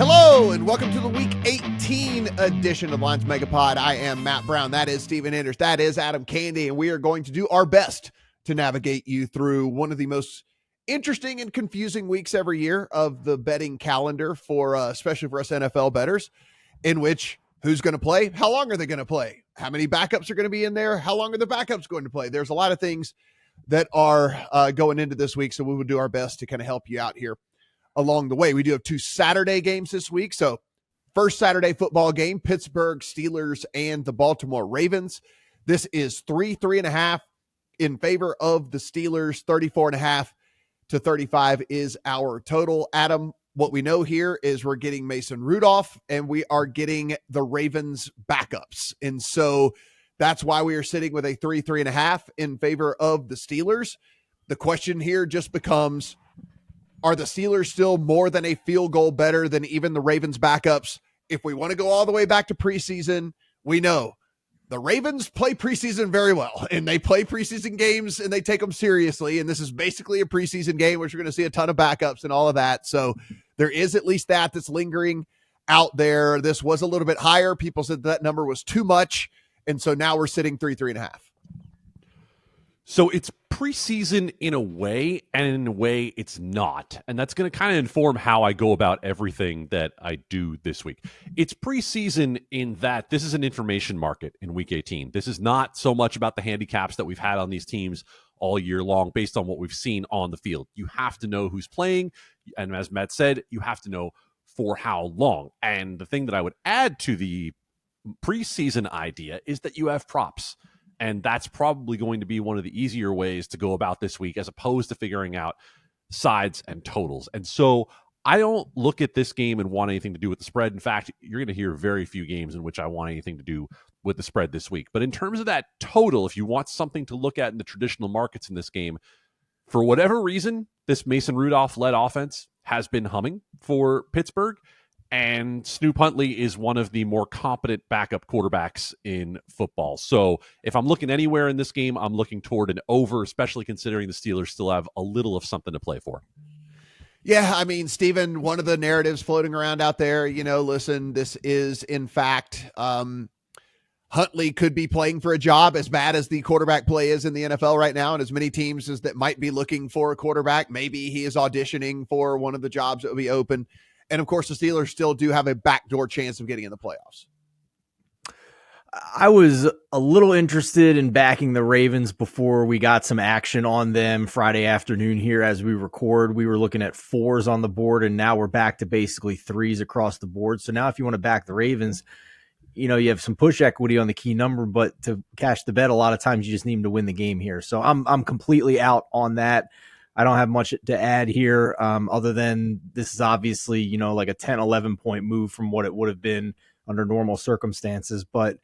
Hello, and welcome to the Week 18 edition of Lines Megapod. I am Matt Brown. That is Stephen Andress. That is Adam Candee, and we are going to do our best to navigate you through one of the most interesting and confusing weeks every year of the betting calendar for, especially for us NFL bettors, in which who's going to play? How long are they going to play? How many backups are going to be in there? How long are the backups going to play? There's a lot of things that are going into this week, so we will do our best to kind of help you out here along the way. We do have 2 Saturday games this week. So first Saturday football game, Pittsburgh Steelers and the Baltimore Ravens. This is 3.5 in favor of the Steelers. 34.5 to 35 is our total. Adam, what we know here is we're getting Mason Rudolph and we are getting the Ravens backups. And so that's why we are sitting with a 3.5 in favor of the Steelers. The question here just becomes, are the Steelers still more than a field goal better than even the Ravens backups? If we want to go all the way back to preseason, we know the Ravens play preseason very well, and they play preseason games and they take them seriously. And this is basically a preseason game, which we're going to see a ton of backups and all of that. So there is at least that's lingering out there. This was a little bit higher. People said that number was too much. And so now we're sitting 3.5. So it's preseason in a way, and in a way it's not. And that's going to kind of inform how I go about everything that I do this week. It's preseason in that this is an information market in Week 18. This is not so much about the handicaps that we've had on these teams all year long based on what we've seen on the field. You have to know who's playing. And as Matt said, you have to know for how long. And the thing that I would add to the preseason idea is that you have props. And that's probably going to be one of the easier ways to go about this week as opposed to figuring out sides and totals. And so I don't look at this game and want anything to do with the spread. In fact, you're going to hear very few games in which I want anything to do with the spread this week. But in terms of that total, if you want something to look at in the traditional markets in this game, for whatever reason, this Mason Rudolph-led offense has been humming for Pittsburgh. And Snoop Huntley is one of the more competent backup quarterbacks in football. So if I'm looking anywhere in this game, I'm looking toward an over, especially considering the Steelers still have a little of something to play for. Yeah, I mean, Stephen, one of the narratives floating around out there, listen, this is, in fact, Huntley could be playing for a job as bad as the quarterback play is in the NFL right now. And as many teams as that might be looking for a quarterback, maybe he is auditioning for one of the jobs that will be open. And, of course, the Steelers still do have a backdoor chance of getting in the playoffs. I was a little interested in backing the Ravens before we got some action on them Friday afternoon here as we record. We were looking at 4s on the board, and now we're back to basically 3s across the board. So now if you want to back the Ravens, you have some push equity on the key number, but to cash the bet, a lot of times you just need them to win the game here. So I'm completely out on that. I don't have much to add here other than this is obviously, like a 10, 11 point move from what it would have been under normal circumstances. But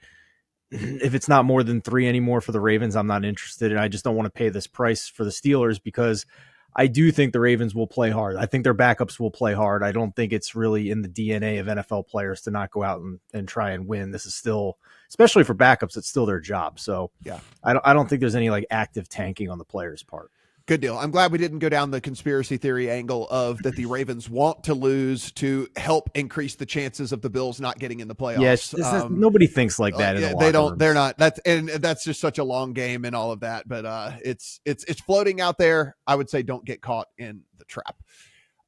if it's not more than 3 anymore for the Ravens, I'm not interested. And I just don't want to pay this price for the Steelers because I do think the Ravens will play hard. I think their backups will play hard. I don't think it's really in the DNA of NFL players to not go out and try and win. This is still, especially for backups, it's still their job. So yeah, I don't think there's any active tanking on the players' part. Good deal. I'm glad we didn't go down the conspiracy theory angle of that the Ravens want to lose to help increase the chances of the Bills not getting in the playoffs. Yes, nobody thinks like that. They don't. They're not. That's just such a long game and all of that. But it's floating out there. I would say don't get caught in the trap.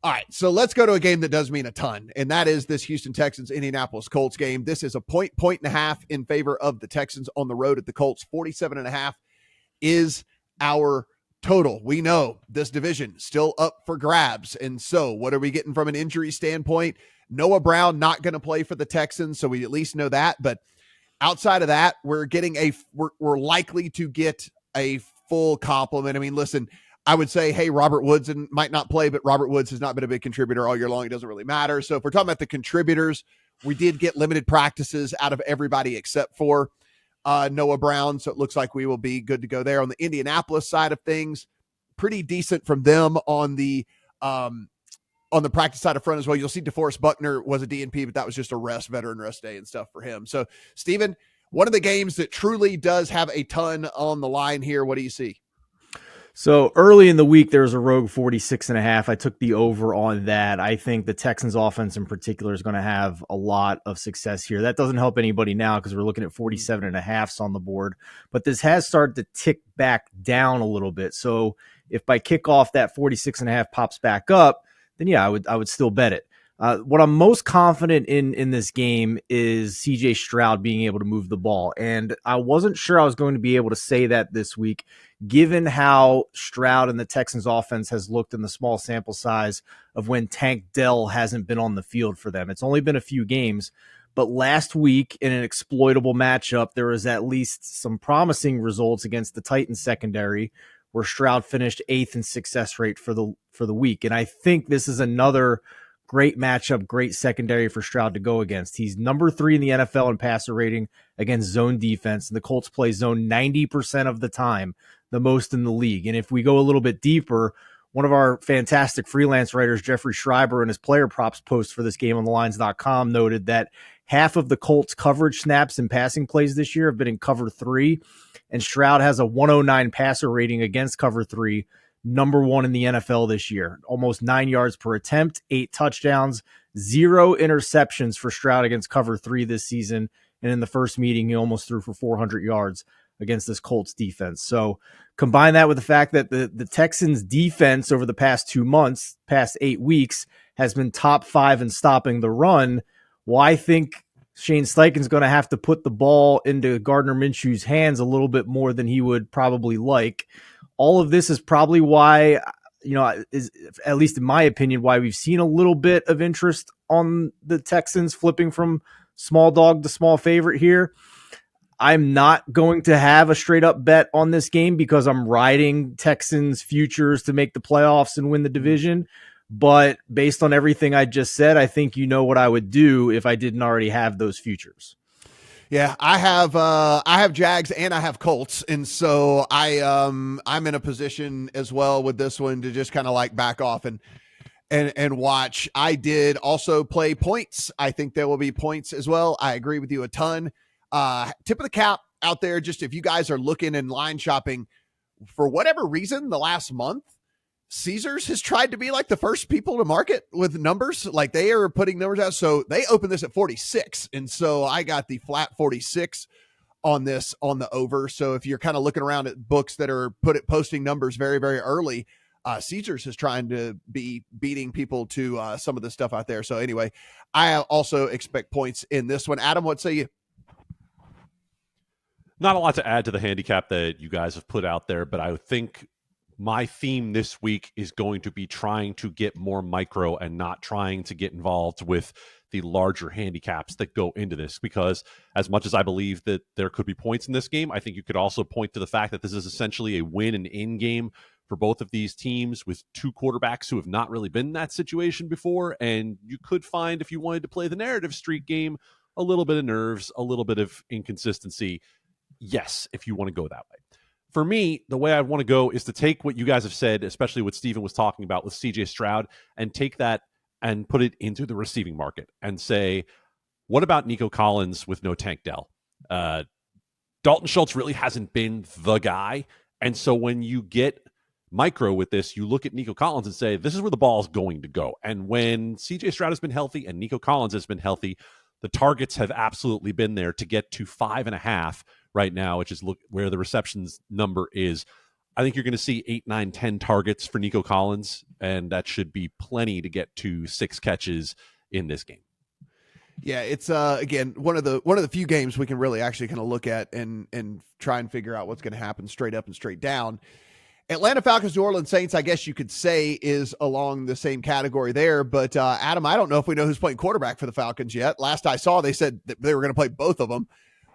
All right, so let's go to a game that does mean a ton, and that is this Houston Texans Indianapolis Colts game. This is a point and a half in favor of the Texans on the road at the Colts. 47.5 is our total. We know this division still up for grabs. And so what are we getting from an injury standpoint? Noah Brown not going to play for the Texans. So we at least know that. But outside of that, we're likely to get a full complement. I mean, listen, I would say, hey, Robert Woods might not play, but Robert Woods has not been a big contributor all year long. It doesn't really matter. So if we're talking about the contributors, we did get limited practices out of everybody except for Noah Brown. So it looks like we will be good to go there. On the Indianapolis side of things, pretty decent from them on the practice side of front as well. You'll see DeForest Buckner was a DNP, but that was just a veteran rest day and stuff for him. So Steven, one of the games that truly does have a ton on the line here. What do you see? So early in the week, there was a rogue 46.5. I took the over on that. I think the Texans offense in particular is going to have a lot of success here. That doesn't help anybody now because we're looking at 47.5s on the board, but this has started to tick back down a little bit. So if by kickoff that 46.5 pops back up, then yeah, I would still bet it. What I'm most confident in this game is CJ Stroud being able to move the ball. And I wasn't sure I was going to be able to say that this week, given how Stroud and the Texans offense has looked in the small sample size of when Tank Dell hasn't been on the field for them. It's only been a few games, but last week in an exploitable matchup, there was at least some promising results against the Titans secondary where Stroud finished 8th in success rate for the week. And I think this is another great matchup, great secondary for Stroud to go against. He's number 3 in the NFL in passer rating against zone defense, and the Colts play zone 90% of the time, the most in the league. And if we go a little bit deeper, one of our fantastic freelance writers, Jeffrey Schreiber, in his player props post for this game on TheLines.com noted that half of the Colts coverage snaps and passing plays this year have been in cover 3, and Stroud has a 109 passer rating against cover 3, number 1 in the NFL this year, almost 9 yards per attempt, 8 touchdowns, 0 interceptions for Stroud against cover 3 this season. And in the first meeting, he almost threw for 400 yards against this Colts defense. So combine that with the fact that the Texans defense over the past 2 months, past 8 weeks, has been top 5 in stopping the run. Well, I think Shane Steichen's going to have to put the ball into Gardner Minshew's hands a little bit more than he would probably like. All of this is probably why, is at least in my opinion, why we've seen a little bit of interest on the Texans flipping from small dog to small favorite here. I'm not going to have a straight up bet on this game because I'm riding Texans futures to make the playoffs and win the division. But based on everything I just said, I think you know what I would do if I didn't already have those futures. Yeah, I have Jags and I have Colts, and so I'm in a position as well with this one to just kind of like back off and watch. I did also play points. I think there will be points as well. I agree with you a ton. Tip of the cap out there, just if you guys are looking and line shopping for whatever reason, the last month, Caesars has tried to be like the first people to market with numbers. Like they are putting numbers out. So they opened this at 46. And so I got the flat 46 on this on the over. So if you're kind of looking around at books that are posting numbers very, very early, Caesars is trying to be beating people to some of the stuff out there. So anyway, I also expect points in this one. Adam, what say you? Not a lot to add to the handicap that you guys have put out there, but I would think my theme this week is going to be trying to get more micro and not trying to get involved with the larger handicaps that go into this, because as much as I believe that there could be points in this game, I think you could also point to the fact that this is essentially a win and in game for both of these teams with 2 quarterbacks who have not really been in that situation before. And you could find, if you wanted to play the narrative streak game, a little bit of nerves, a little bit of inconsistency. Yes, if you want to go that way. For me, the way I want to go is to take what you guys have said, especially what Steven was talking about with CJ Stroud, and take that and put it into the receiving market and say, what about Nico Collins with no Tank Dell? Dalton Schultz really hasn't been the guy. And so when you get micro with this, you look at Nico Collins and say, this is where the ball is going to go. And when CJ Stroud has been healthy and Nico Collins has been healthy, the targets have absolutely been there to get to 5.5 right now, which is where the receptions number is. I think you're going to see 8, 9, 10 targets for Nico Collins, and that should be plenty to get to 6 catches in this game. Yeah, it's again one of the few games we can really actually kind of look at and try and figure out what's going to happen straight up and straight down. Atlanta Falcons, New Orleans Saints, I guess you could say, is along the same category there. But Adam, I don't know if we know who's playing quarterback for the Falcons yet. Last I saw, they said that they were going to play both of them.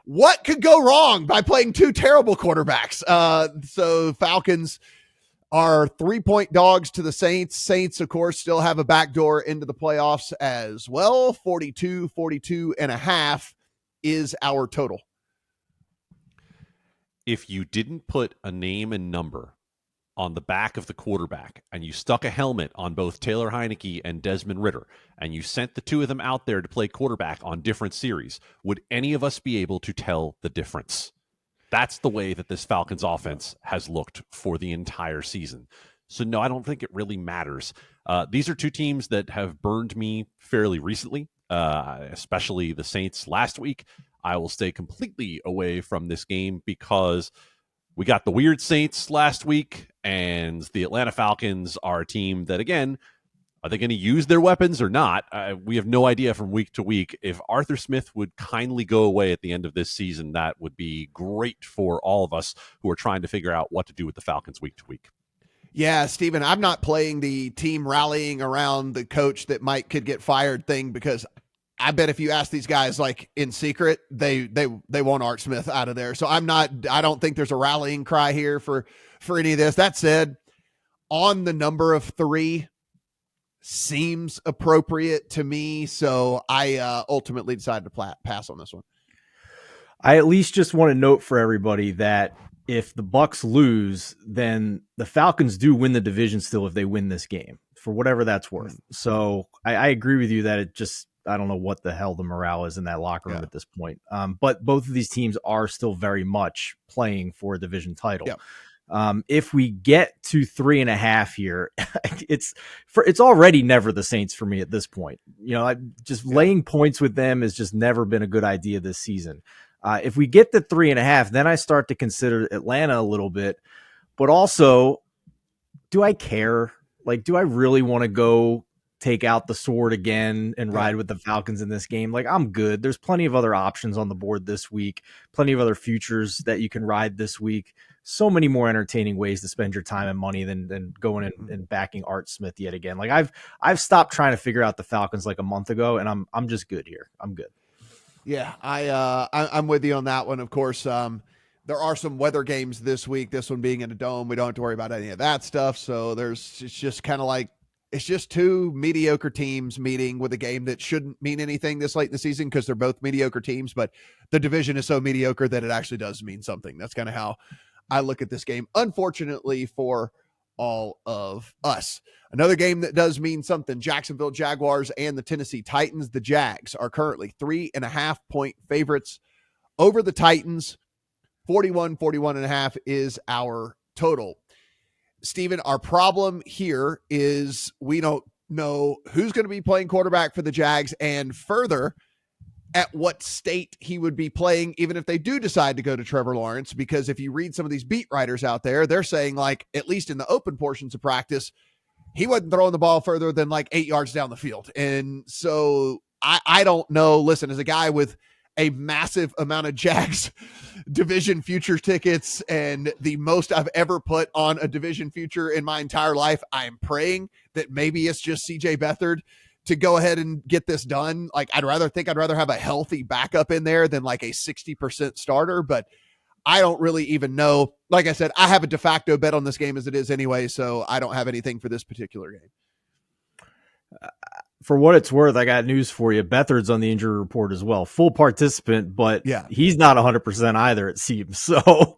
What could go wrong by playing 2 terrible quarterbacks? So Falcons are 3-point dogs to the Saints. Saints, of course, still have a backdoor into the playoffs as well. 42.5 is our total. If you didn't put a name and number on the back of the quarterback and you stuck a helmet on both Taylor Heineke and Desmond Ridder, and you sent the 2 of them out there to play quarterback on different series, would any of us be able to tell the difference? That's the way that this Falcons offense has looked for the entire season. So no, I don't think it really matters. These are two teams that have burned me fairly recently, especially the Saints last week. I will stay completely away from this game because we got the weird Saints last week, and the Atlanta Falcons are a team that, again, are they going to use their weapons or not? We have no idea from week to week. If Arthur Smith would kindly go away at the end of this season, that would be great for all of us who are trying to figure out what to do with the Falcons week to week. Yeah, Steven, I'm not playing the team rallying around the coach that could get fired thing, because I bet if you ask these guys like in secret, they want Art Smith out of there. So I don't think there's a rallying cry here for any of this. That said, on the number of 3 seems appropriate to me. So I ultimately decided to pass on this one. I at least just want to note for everybody that if the Bucs lose, then the Falcons do win the division still if they win this game, for whatever that's worth. So I agree with you that it just, I don't know what the hell the morale is in that locker room at this point. But both of these teams are still very much playing for a division title. Yep. If we get to 3.5 here, it's already never the Saints for me at this point. Laying points with them has just never been a good idea this season. If we get to 3.5, then I start to consider Atlanta a little bit, but also, do I care? Like, do I really want to go take out the sword again and ride with the Falcons in this game? Like, I'm good. There's plenty of other options on the board this week, plenty of other futures that you can ride this week. So many more entertaining ways to spend your time and money than going and backing Art Smith yet again. Like, I've stopped trying to figure out the Falcons like a month ago, and I'm just good here. I'm good. Yeah, I'm with you on that one. Of course, there are some weather games this week. This one being in a dome, we don't have to worry about any of that stuff. So it's just kind of like, it's just two mediocre teams meeting with a game that shouldn't mean anything this late in the season because they're both mediocre teams, but the division is so mediocre that it actually does mean something. That's kind of how I look at this game, unfortunately for all of us. Another game that does mean something, Jacksonville Jaguars and the Tennessee Titans. The Jags are currently 3.5 point favorites over the Titans. 41.5 is our total. Steven, our problem here is we don't know who's going to be playing quarterback for the Jags, and further, at what state he would be playing, even if they do decide to go to Trevor Lawrence. Because if you read some of these beat writers out there, they're saying, like, at least in the open portions of practice, he wasn't throwing the ball further than like 8 yards down the field. And so I don't know. Listen, as a guy with a massive amount of Jags division future tickets and the most I've ever put on a division future in my entire life, I am praying that maybe it's just CJ Beathard to go ahead and get this done. Like, I'd rather have a healthy backup in there than like a 60% starter, but I don't really even know. Like I said, I have a de facto bet on this game as it is anyway, so I don't have anything for this particular game. For what it's worth, I got news for you. Beathard's on the injury report as well. Full participant, but he's not 100% either, it seems. So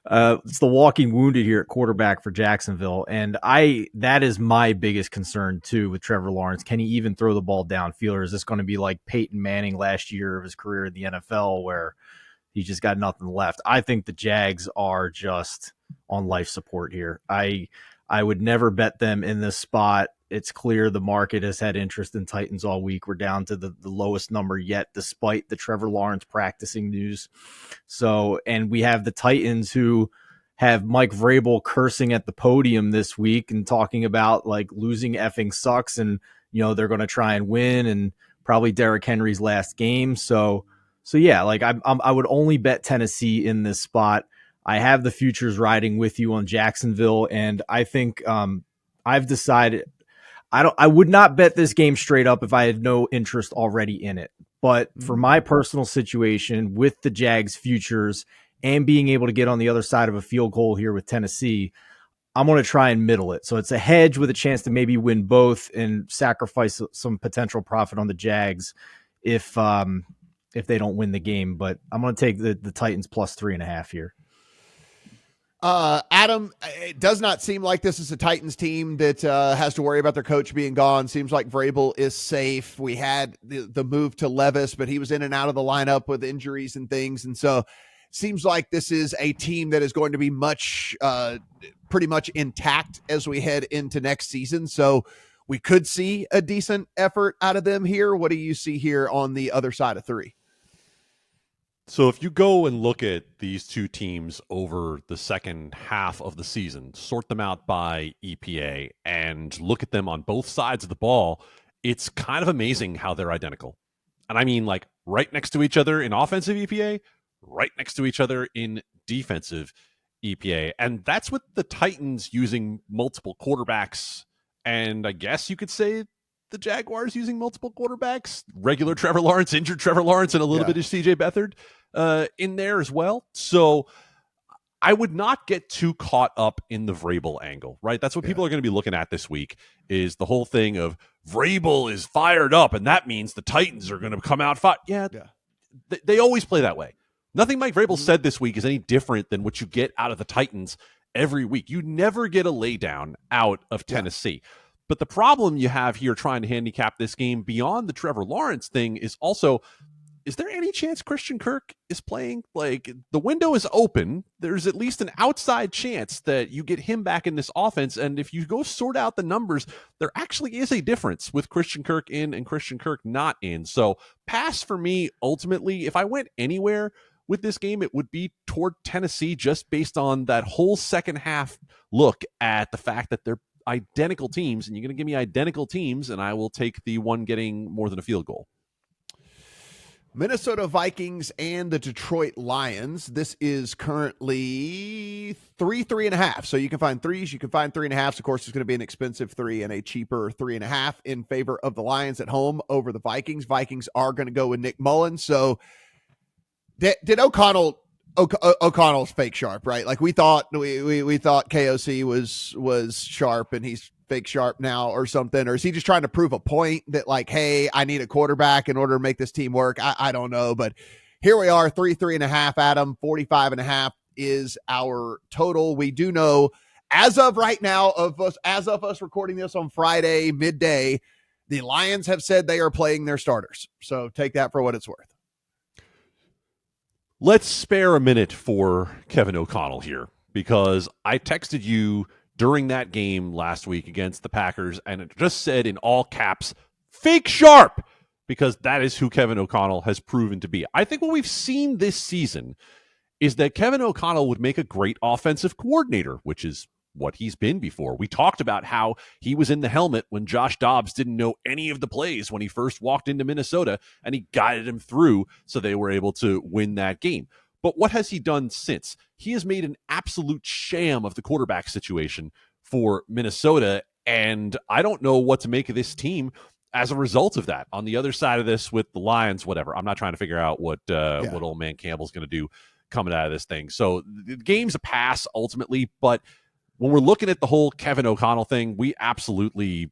it's the walking wounded here at quarterback for Jacksonville. And that is my biggest concern, too, with Trevor Lawrence. Can he even throw the ball downfield, or is this going to be like Peyton Manning last year of his career in the NFL where he's just got nothing left? I think the Jags are just on life support here. I would never bet them in this spot. It's clear the market has had interest in Titans all week. We're down to the lowest number yet, despite the Trevor Lawrence practicing news. So, and we have the Titans who have Mike Vrabel cursing at the podium this week and talking about like losing effing sucks, and they're going to try and win, and probably Derrick Henry's last game. So yeah, like I would only bet Tennessee in this spot. I have the futures riding with you on Jacksonville, and I think I've decided I would not bet this game straight up if I had no interest already in it. But for my personal situation with the Jags futures and being able to get on the other side of a field goal here with Tennessee, I'm going to try and middle it. So it's a hedge with a chance to maybe win both and sacrifice some potential profit on the Jags if they don't win the game. But I'm going to take the Titans plus 3.5 here. Adam, it does not seem like this is a Titans team that has to worry about their coach being gone. Seems like Vrabel is safe. We had the move to Levis, but he was in and out of the lineup with injuries and things. And so seems like this is a team that is going to be pretty much intact as we head into next season. So we could see a decent effort out of them here. What do you see here on the other side of 3? So if you go and look at these two teams over the second half of the season, sort them out by EPA, and look at them on both sides of the ball, it's kind of amazing how they're identical. And I mean, like, right next to each other in offensive EPA, right next to each other in defensive EPA. And that's with the Titans using multiple quarterbacks. And I guess you could say the Jaguars using multiple quarterbacks, regular Trevor Lawrence, injured Trevor Lawrence, and a little bit of CJ Beathard in there as well. So I would not get too caught up in the Vrabel angle, right? That's what people are going to be looking at this week, is the whole thing of Vrabel is fired up, and that means the Titans are going to come out fired. They always play that way. Nothing Mike Vrabel said this week is any different than what you get out of the Titans every week. You never get a laydown out of Tennessee. But the problem you have here trying to handicap this game beyond the Trevor Lawrence thing is also, is there any chance Christian Kirk is playing? Like, the window is open. There's at least an outside chance that you get him back in this offense. And if you go sort out the numbers, there actually is a difference with Christian Kirk in and Christian Kirk not in. So pass for me, ultimately. If I went anywhere with this game, it would be toward Tennessee, just based on that whole second half look at the fact that they're identical teams, and you're going to give me identical teams, and I will take the one getting more than a field goal. Minnesota Vikings and the Detroit Lions. This is currently 3.5. So you can find 3s, you can find 3.5s. Of course, it's going to be an expensive 3 and a cheaper 3.5 in favor of the Lions at home over the Vikings. Vikings are going to go with Nick Mullins. So did O'Connell's fake sharp, right? Like we thought KOC was sharp and he's fake sharp now or something, or is he just trying to prove a point that, like, hey, I need a quarterback in order to make this team work? I don't know, but here we are, 3.5, Adam. 45.5 is our total. We do know, as of right now, as of us recording this on Friday midday, the Lions have said they are playing their starters. So take that for what it's worth. Let's spare a minute for Kevin O'Connell here, because I texted you during that game last week against the Packers, and it just said in all caps, fake sharp, because that is who Kevin O'Connell has proven to be. I think what we've seen this season is that Kevin O'Connell would make a great offensive coordinator, which is what he's been before. We talked about how he was in the helmet when Josh Dobbs didn't know any of the plays when he first walked into Minnesota, and he guided him through so they were able to win that game. But what has he done since? He has made an absolute sham of the quarterback situation for Minnesota, and I don't know what to make of this team as a result of that. On the other side of this with the Lions, whatever, I'm not trying to figure out what old man Campbell's going to do coming out of this thing. So the game's a pass ultimately, but when we're looking at the whole Kevin O'Connell thing, we absolutely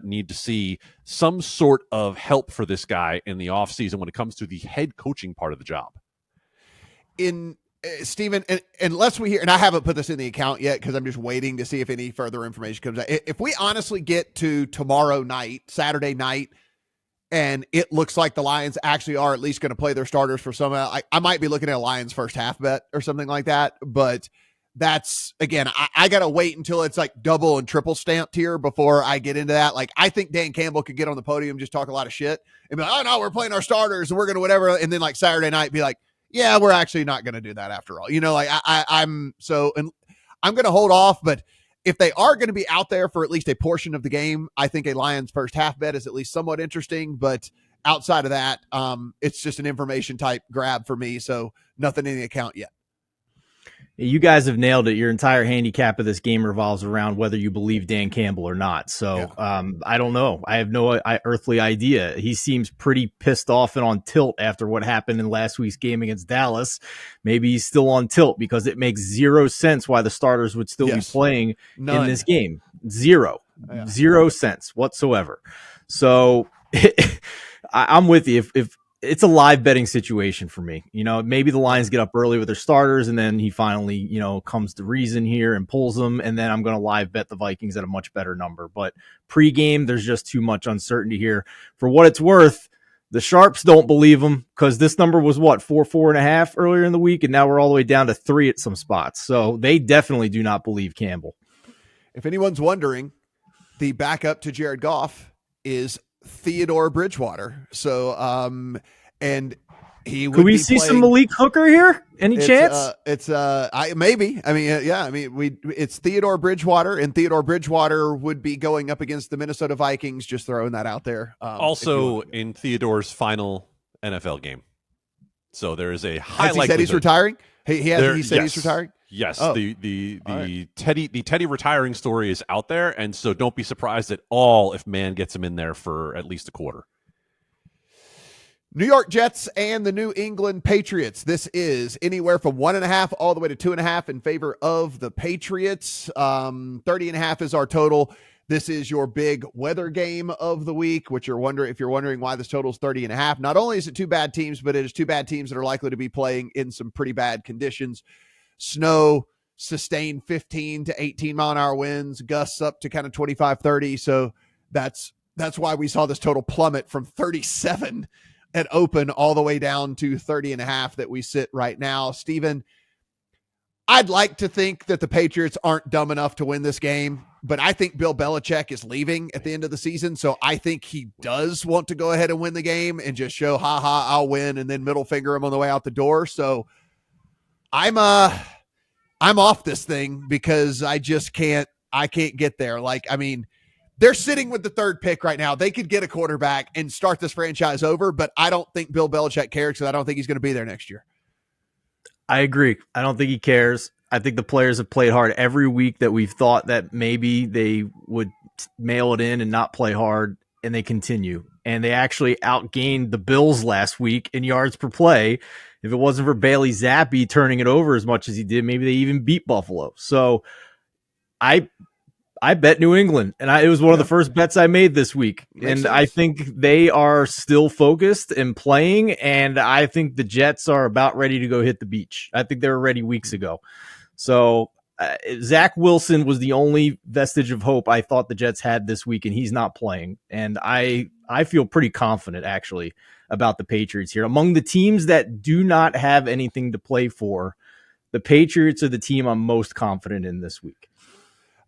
need to see some sort of help for this guy in the offseason when it comes to the head coaching part of the job. Stephen, unless we hear, and I haven't put this in the account yet because I'm just waiting to see if any further information comes out. If we honestly get to tomorrow night, Saturday night, and it looks like the Lions actually are at least going to play their starters for some, I might be looking at a Lions first half bet or something like that. But that's, again, I got to wait until it's like double and triple stamped here before I get into that. Like, I think Dan Campbell could get on the podium, just talk a lot of shit and be like, oh no, we're playing our starters and we're going to whatever. And then like Saturday night be like, yeah, we're actually not going to do that after all. You know, like I'm going to hold off, but if they are going to be out there for at least a portion of the game, I think a Lions first half bet is at least somewhat interesting. But outside of that, it's just an information type grab for me. So nothing in the account yet. You guys have nailed it. Your entire handicap of this game revolves around whether you believe Dan Campbell or not. So I don't know. I have no earthly idea. He seems pretty pissed off and on tilt after what happened in last week's game against Dallas. Maybe he's still on tilt because it makes zero sense why the starters would still be playing in this game. Zero sense whatsoever. So I'm with you. If it's a live betting situation for me. You know, maybe the Lions get up early with their starters and then he finally, you know, comes to reason here and pulls them. And then I'm going to live bet the Vikings at a much better number. But pregame, there's just too much uncertainty here. For what it's worth, The sharps don't believe him because this number was what, 4.5 earlier in the week, and now we're all the way down to 3 at some spots. So they definitely do not believe Campbell. If anyone's wondering, the backup to Jared Goff is Theodore Bridgewater. So, and he would Could we be see playing, some Malik Hooker here? Any chance? Maybe. I mean, it's Theodore Bridgewater, and Theodore Bridgewater would be going up against the Minnesota Vikings. Just throwing that out there. Also in Theodore's final NFL game. So there is a high likelihood. He said he's retiring. He said he's retiring. Yes, oh. the right. Teddy retiring story is out there, and so don't be surprised at all if man gets him in there for at least a quarter. New York Jets and the New England Patriots. This is anywhere from 1.5 all the way to 2.5 in favor of the Patriots. 30.5 is our total. This is your big weather game of the week, which if you're wondering why this total is 30.5. Not only is it two bad teams, but it is two bad teams that are likely to be playing in some pretty bad conditions. Snow, sustained 15 to 18 mile an hour winds, gusts up to kind of 25, 30. So that's why we saw this total plummet from 37 at open all the way down to 30.5 that we sit right now. Steven, I'd like to think that the Patriots aren't dumb enough to win this game, but I think Bill Belichick is leaving at the end of the season. So I think he does want to go ahead and win the game and just show, I'll win, and then middle finger him on the way out the door. So I'm off this thing because I can't get there. They're sitting with the third pick right now. They could get a quarterback and start this franchise over, but I don't think Bill Belichick cares because I don't think he's going to be there next year. I agree. I don't think he cares. I think the players have played hard every week that we've thought that maybe they would mail it in and not play hard, and they continue. And they actually outgained the Bills last week in yards per play. If it wasn't for Bailey Zappi turning it over as much as he did, maybe they even beat Buffalo. So I bet New England, and it was one of the first bets I made this week. Makes sense. I think they are still focused and playing, and I think the Jets are about ready to go hit the beach. I think they were ready weeks ago. So Zach Wilson was the only vestige of hope I thought the Jets had this week, and he's not playing. And I feel pretty confident, actually, about the Patriots here. Among the teams that do not have anything to play for, the Patriots are the team I'm most confident in this week.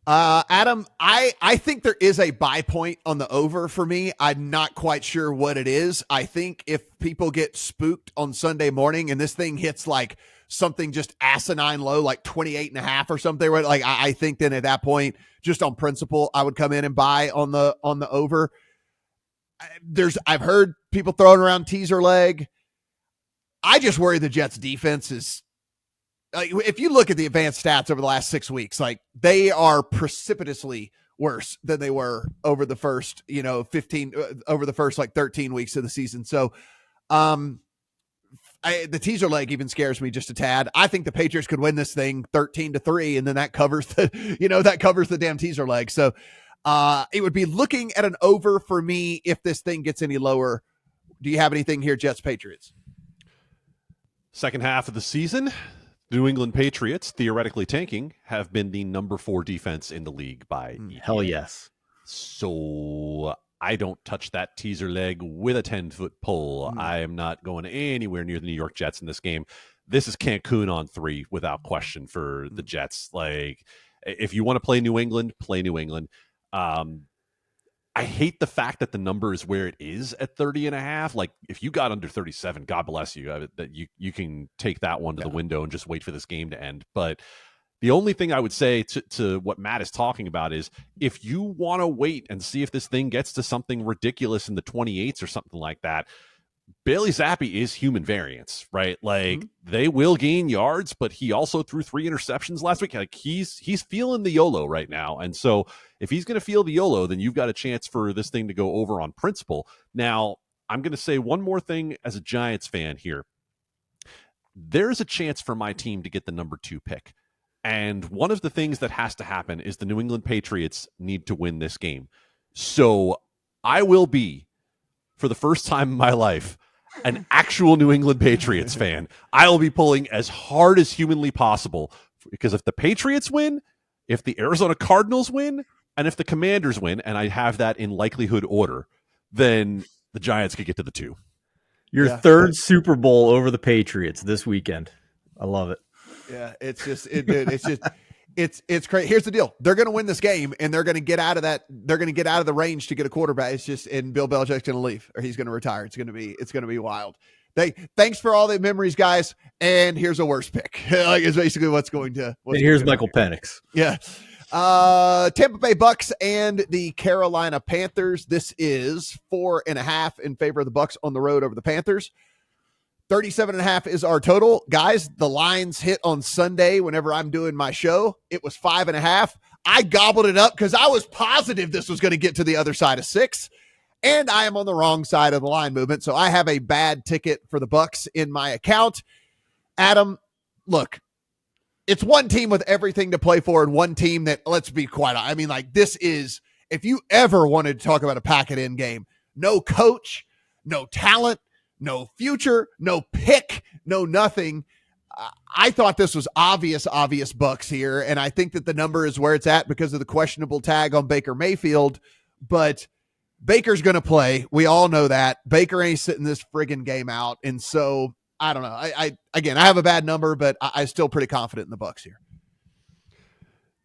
Adam, I think there is a buy point on the over for me. I'm not quite sure what it is. I think if people get spooked on Sunday morning and this thing hits like something just asinine low, like 28.5 or something, like I think then at that point, just on principle, I would come in and buy on the over. I've heard people throwing around teaser leg. I just worry the Jets defense is, if you look at the advanced stats over the last 6 weeks, like they are precipitously worse than they were over the first, 13 weeks of the season. So, the teaser leg even scares me just a tad. I think the Patriots could win this thing 13-3, and then that covers the damn teaser leg. So, it would be looking at an over for me if this thing gets any lower. Do you have anything here, Jets Patriots? Second half of the season, the New England Patriots, theoretically tanking, have been the number 4 defense in the league by hell yes. So I don't touch that teaser leg with a 10-foot pole. I am not going anywhere near the New York Jets in this game. This is Cancun on 3 without question for the Jets. Like, if you want to play New England, play New England. I hate the fact that the number is where it is at 30.5. Like, if you got under 37, God bless you. That you can take that one to the window and just wait for this game to end. But the only thing I would say to what Matt is talking about is if you want to wait and see if this thing gets to something ridiculous in the 28s or something like that, Bailey Zappi is human variance, right? Like, they will gain yards, but he also threw 3 interceptions last week. Like, he's feeling the YOLO right now. And so if he's going to feel the YOLO, then you've got a chance for this thing to go over on principle. Now, I'm going to say one more thing as a Giants fan here. There's a chance for my team to get the number 2 pick. And one of the things that has to happen is the New England Patriots need to win this game. So I will be, for the first time in my life, an actual New England Patriots fan. I will be pulling as hard as humanly possible, because if the Patriots win, if the Arizona Cardinals win, and if the Commanders win, and I have that in likelihood order, then the Giants could get to the 2. Your third Super Bowl over the Patriots this weekend. I love it. Yeah, it's just it's crazy. Here's the deal: they're going to win this game, and they're going to get out of that. They're going to get out of the range to get a quarterback. It's just, and Bill Belichick's going to leave, or he's going to retire. It's going to be wild. Thanks for all the memories, guys. And here's a worse pick. Like, it's basically what's going to. And here's Michael Penix. Yeah. Tampa Bay Bucks and the Carolina Panthers. This is 4.5 in favor of the Bucks on the road over the Panthers. 37.5 is our total. Guys, the lines hit on Sunday whenever I'm doing my show. It was 5.5. I gobbled it up because I was positive this was going to get to the other side of 6. And I am on the wrong side of the line movement. So I have a bad ticket for the Bucks in my account. Adam, look, it's one team with everything to play for and one team that, let's be quite honest, I mean, like, this is, if you ever wanted to talk about a pack-it-in game, no coach, no talent, no future, no pick, no nothing. I thought this was obvious Bucks here, and I think that the number is where it's at because of the questionable tag on Baker Mayfield, but Baker's going to play. We all know that. Baker ain't sitting this friggin' game out, and so I don't know. I have a bad number, but I'm still pretty confident in the Bucks here.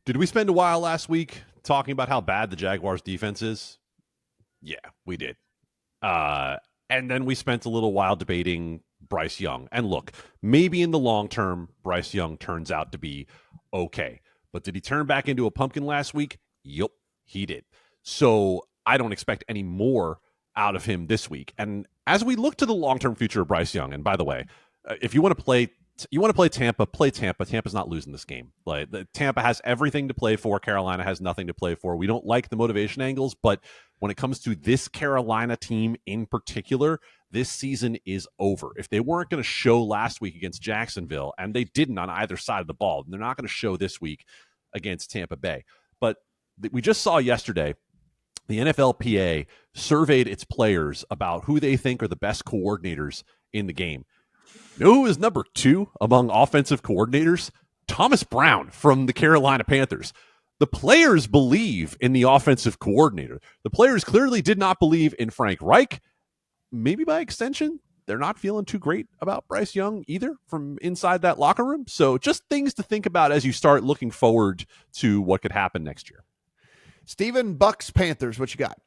Did we spend a while last week talking about how bad the Jaguars defense is? Yeah, we did. And then we spent a little while debating Bryce Young. And look, maybe in the long term, Bryce Young turns out to be okay. But did he turn back into a pumpkin last week? Yup, he did. So I don't expect any more out of him this week. And as we look to the long-term future of Bryce Young, and by the way, if you want to play Tampa, play Tampa. Tampa's not losing this game. Like, Tampa has everything to play for. Carolina has nothing to play for. We don't like the motivation angles, but when it comes to this Carolina team in particular, this season is over. If they weren't going to show last week against Jacksonville, and they didn't on either side of the ball, they're not going to show this week against Tampa Bay. But we just saw yesterday, the NFLPA surveyed its players about who they think are the best coordinators in the game. You know who is number 2 among offensive coordinators? Thomas Brown from the Carolina Panthers. The players believe in the offensive coordinator. The players clearly did not believe in Frank Reich. Maybe by extension, they're not feeling too great about Bryce Young either from inside that locker room. So just things to think about as you start looking forward to what could happen next year. Steven, Bucks, Panthers, what you got?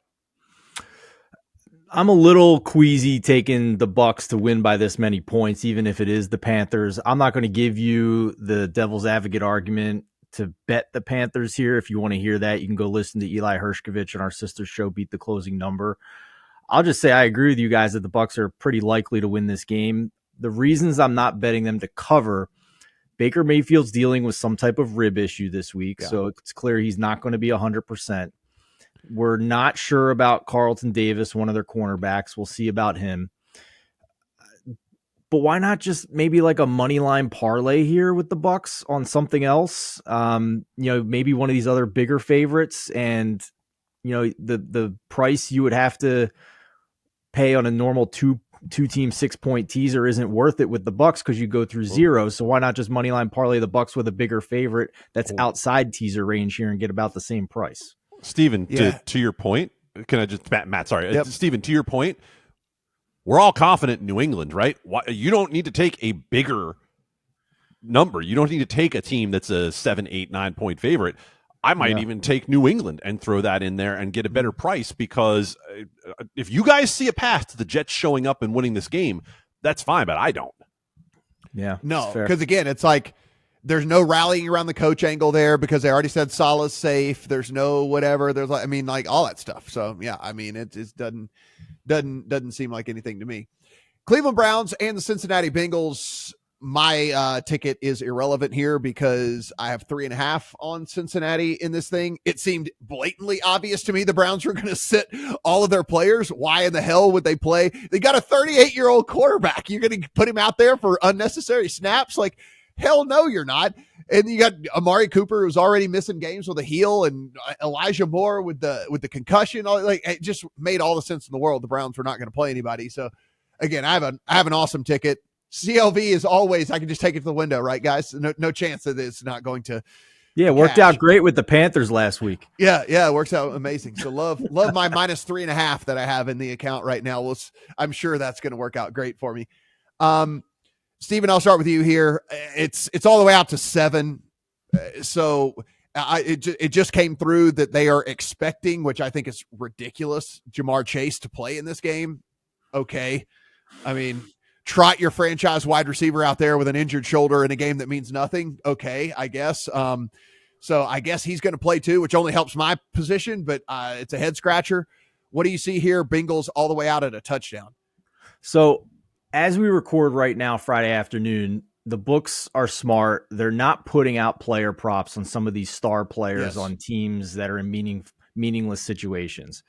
I'm a little queasy taking the Bucks to win by this many points, even if it is the Panthers. I'm not going to give you the devil's advocate argument to bet the Panthers here. If you want to hear that, you can go listen to Eli Hershkovich on our sister show, Beat the Closing Number. I'll just say I agree with you guys that the Bucks are pretty likely to win this game. The reasons I'm not betting them to cover, Baker Mayfield's dealing with some type of rib issue this week, so it's clear he's not going to be 100%. We're not sure about Carlton Davis, one of their cornerbacks. We'll see about him. But why not just maybe like a money line parlay here with the Bucks on something else? Maybe one of these other bigger favorites, and the price you would have to pay on a normal two-team 6-point teaser isn't worth it with the Bucks because you go through zero. So why not just money line parlay the Bucks with a bigger favorite that's outside teaser range here and get about the same price? Steven, to your point, can I just, Matt, sorry. Yep. Steven, to your point, we're all confident in New England, right? You don't need to take a bigger number. You don't need to take a team that's a 7, 8, 9-point favorite. I might even take New England and throw that in there and get a better price because if you guys see a path to the Jets showing up and winning this game, that's fine, but I don't. Yeah. No, because again, it's like, there's no rallying around the coach angle there because they already said Salah's safe. There's no whatever. There's like all that stuff. So yeah, it just doesn't seem like anything to me. Cleveland Browns and the Cincinnati Bengals. My ticket is irrelevant here because I have 3.5 on Cincinnati in this thing. It seemed blatantly obvious to me the Browns were going to sit all of their players. Why in the hell would they play? They got a 38-year-old quarterback. You're going to put him out there for unnecessary snaps? Like, hell no, you're not. And you got Amari Cooper, who's already missing games with a heel, and Elijah Moore with the concussion. It just made all the sense in the world. The Browns were not going to play anybody. So again, I have an awesome ticket. CLV is always, I can just take it to the window, right, guys? No chance that it's not going to Yeah, it worked out great with the Panthers last week. Yeah, it works out amazing. So love my -3.5 that I have in the account right now. I'm sure that's going to work out great for me. Steven, I'll start with you here. It's all the way out to 7. So it just came through that they are expecting, which I think is ridiculous, Jamar Chase to play in this game. Okay. I mean, trot your franchise wide receiver out there with an injured shoulder in a game that means nothing. Okay, I guess. So I guess he's going to play too, which only helps my position, but it's a head scratcher. What do you see here? Bengals all the way out at a touchdown. So as we record right now, Friday afternoon, the books are smart. They're not putting out player props on some of these star players on teams that are in meaningless situations.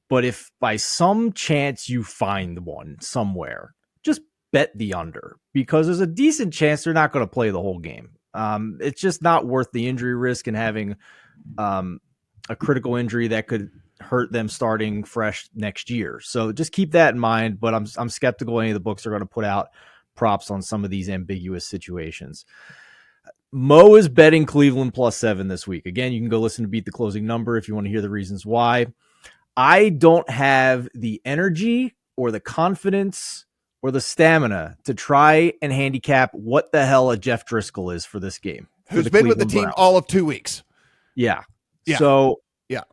But if by some chance you find one somewhere, just bet the under, because there's a decent chance they're not going to play the whole game. It's just not worth the injury risk and having a critical injury that could hurt them starting fresh next year. So just keep that in mind. But I'm skeptical any of the books are going to put out props on some of these ambiguous situations. Mo is betting Cleveland +7 this week. Again, you can go listen to Beat the Closing Number if you want to hear the reasons why. I don't have the energy or the confidence or the stamina to try and handicap what the hell a Jeff Driscoll is for this game. Who's been with the team all of 2 weeks. Yeah. So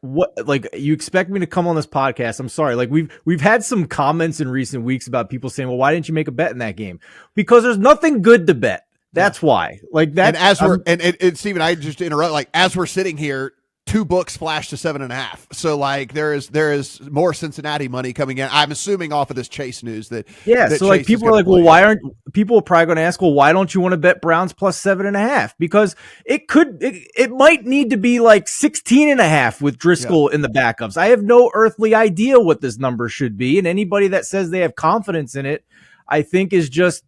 what, like, you expect me to come on this podcast? I'm sorry. Like, we've had some comments in recent weeks about people saying, well, why didn't you make a bet in that game? Because there's nothing good to bet. That's why. Like that. And as we're Steven, I just interrupt. Like, as we're sitting here, 2 books flashed to 7.5. So like there is more Cincinnati money coming in. I'm assuming off of this Chase news that so Chase, like, people are like, well, why aren't people are probably going to ask, well, why don't you want to bet Browns +7.5? Because it might need to be like 16.5 with Driscoll in the backups. I have no earthly idea what this number should be, and anybody that says they have confidence in it, I think, is just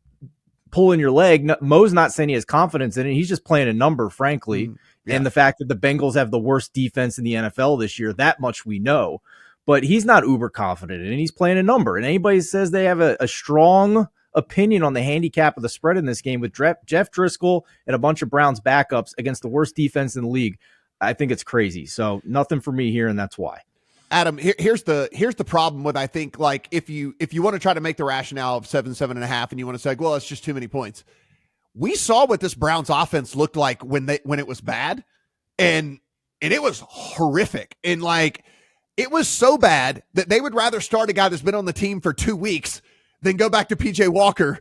pulling your leg. Mo's not saying he has confidence in it. He's just playing a number, frankly. And the fact that the Bengals have the worst defense in the NFL this year, that much we know. But he's not uber confident, and he's playing a number. And anybody says they have a strong opinion on the handicap of the spread in this game with Jeff Driscoll and a bunch of Browns backups against the worst defense in the league, I think it's crazy. So nothing for me here, and that's why. Adam, here's the problem with, I think, like, if you want to try to make the rationale of 7.5, and you want to say, well, it's just too many points. We saw what this Browns offense looked like when it was bad, and it was horrific. And like, it was so bad that they would rather start a guy that's been on the team for 2 weeks than go back to PJ Walker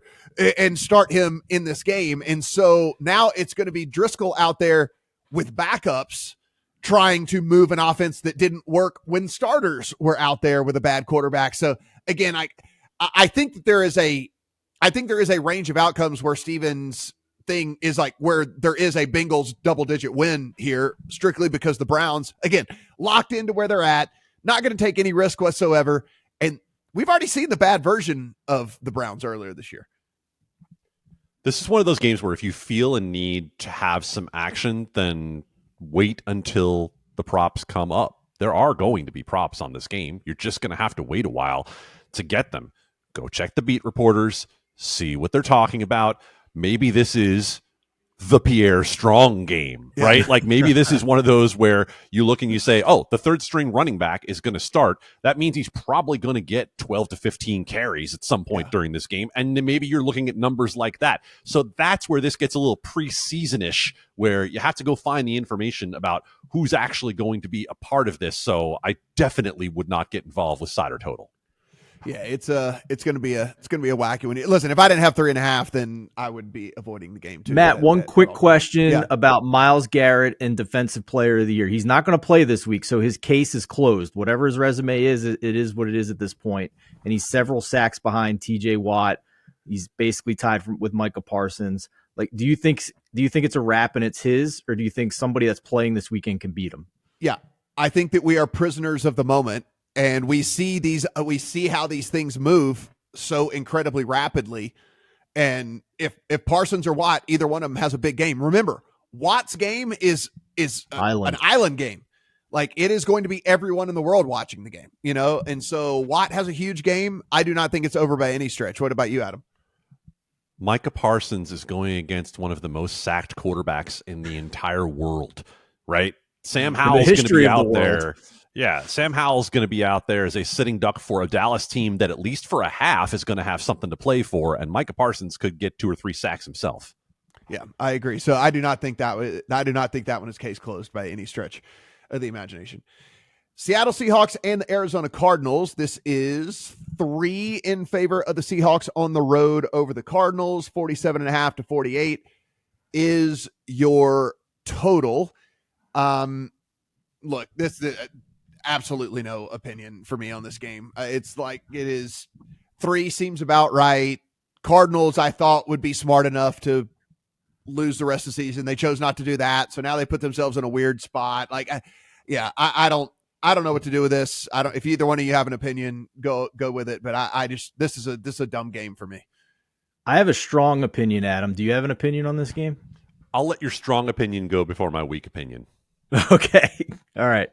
and start him in this game. And so now it's going to be Driscoll out there with backups trying to move an offense that didn't work when starters were out there with a bad quarterback. So again, I think that there is a range of outcomes where Steven's thing is like where there is a Bengals double-digit win here, strictly because the Browns, again, locked into where they're at, not going to take any risk whatsoever. And we've already seen the bad version of the Browns earlier this year. This is one of those games where if you feel a need to have some action, then wait until the props come up. There are going to be props on this game. You're just going to have to wait a while to get them. Go check the beat reporters, see what they're talking about. Maybe this is the Pierre Strong game, right? Like, maybe this is one of those where you look and you say, oh, the third string running back is going to start. That means he's probably going to get 12 to 15 carries at some point during this game. And then maybe you're looking at numbers like that. So that's where this gets a little preseason-ish, where you have to go find the information about who's actually going to be a part of this. So I definitely would not get involved with side or total. Yeah, it's going to be a wacky one. Listen, if I didn't have 3.5, then I would be avoiding the game too. Matt, one quick question about Myles Garrett and Defensive Player of the Year. He's not going to play this week, so his case is closed. Whatever his resume is, it is what it is at this point. And he's several sacks behind T.J. Watt. He's basically tied with Micah Parsons. Like, do you think it's a wrap and it's his, or do you think somebody that's playing this weekend can beat him? Yeah, I think that we are prisoners of the moment. And we see how these things move so incredibly rapidly. And if Parsons or Watt, either one of them has a big game, remember, Watt's game is an island game. Like, it is going to be everyone in the world watching the game, you know? And so Watt has a huge game. I do not think it's over by any stretch. What about you, Adam? Micah Parsons is going against one of the most sacked quarterbacks in the entire world, right? Sam Howell's going to be out there. Yeah, Sam Howell's going to be out there as a sitting duck for a Dallas team that at least for a half is going to have something to play for, and Micah Parsons could get 2 or 3 sacks himself. Yeah, I agree. So I do not think that one is case closed by any stretch of the imagination. Seattle Seahawks and the Arizona Cardinals. This is 3 in favor of the Seahawks on the road over the Cardinals. 47.5 to 48 is your total. Look, this is absolutely no opinion for me on this game. It's like it is 3 seems about right. Cardinals, I thought, would be smart enough to lose the rest of the season. They chose not to do that, so now they put themselves in a weird spot. Like, I don't know what to do with this. If either one of you have an opinion, go with it. But this is a dumb game for me. I have a strong opinion, Adam. Do you have an opinion on this game? I'll let your strong opinion go before my weak opinion. Okay. All right.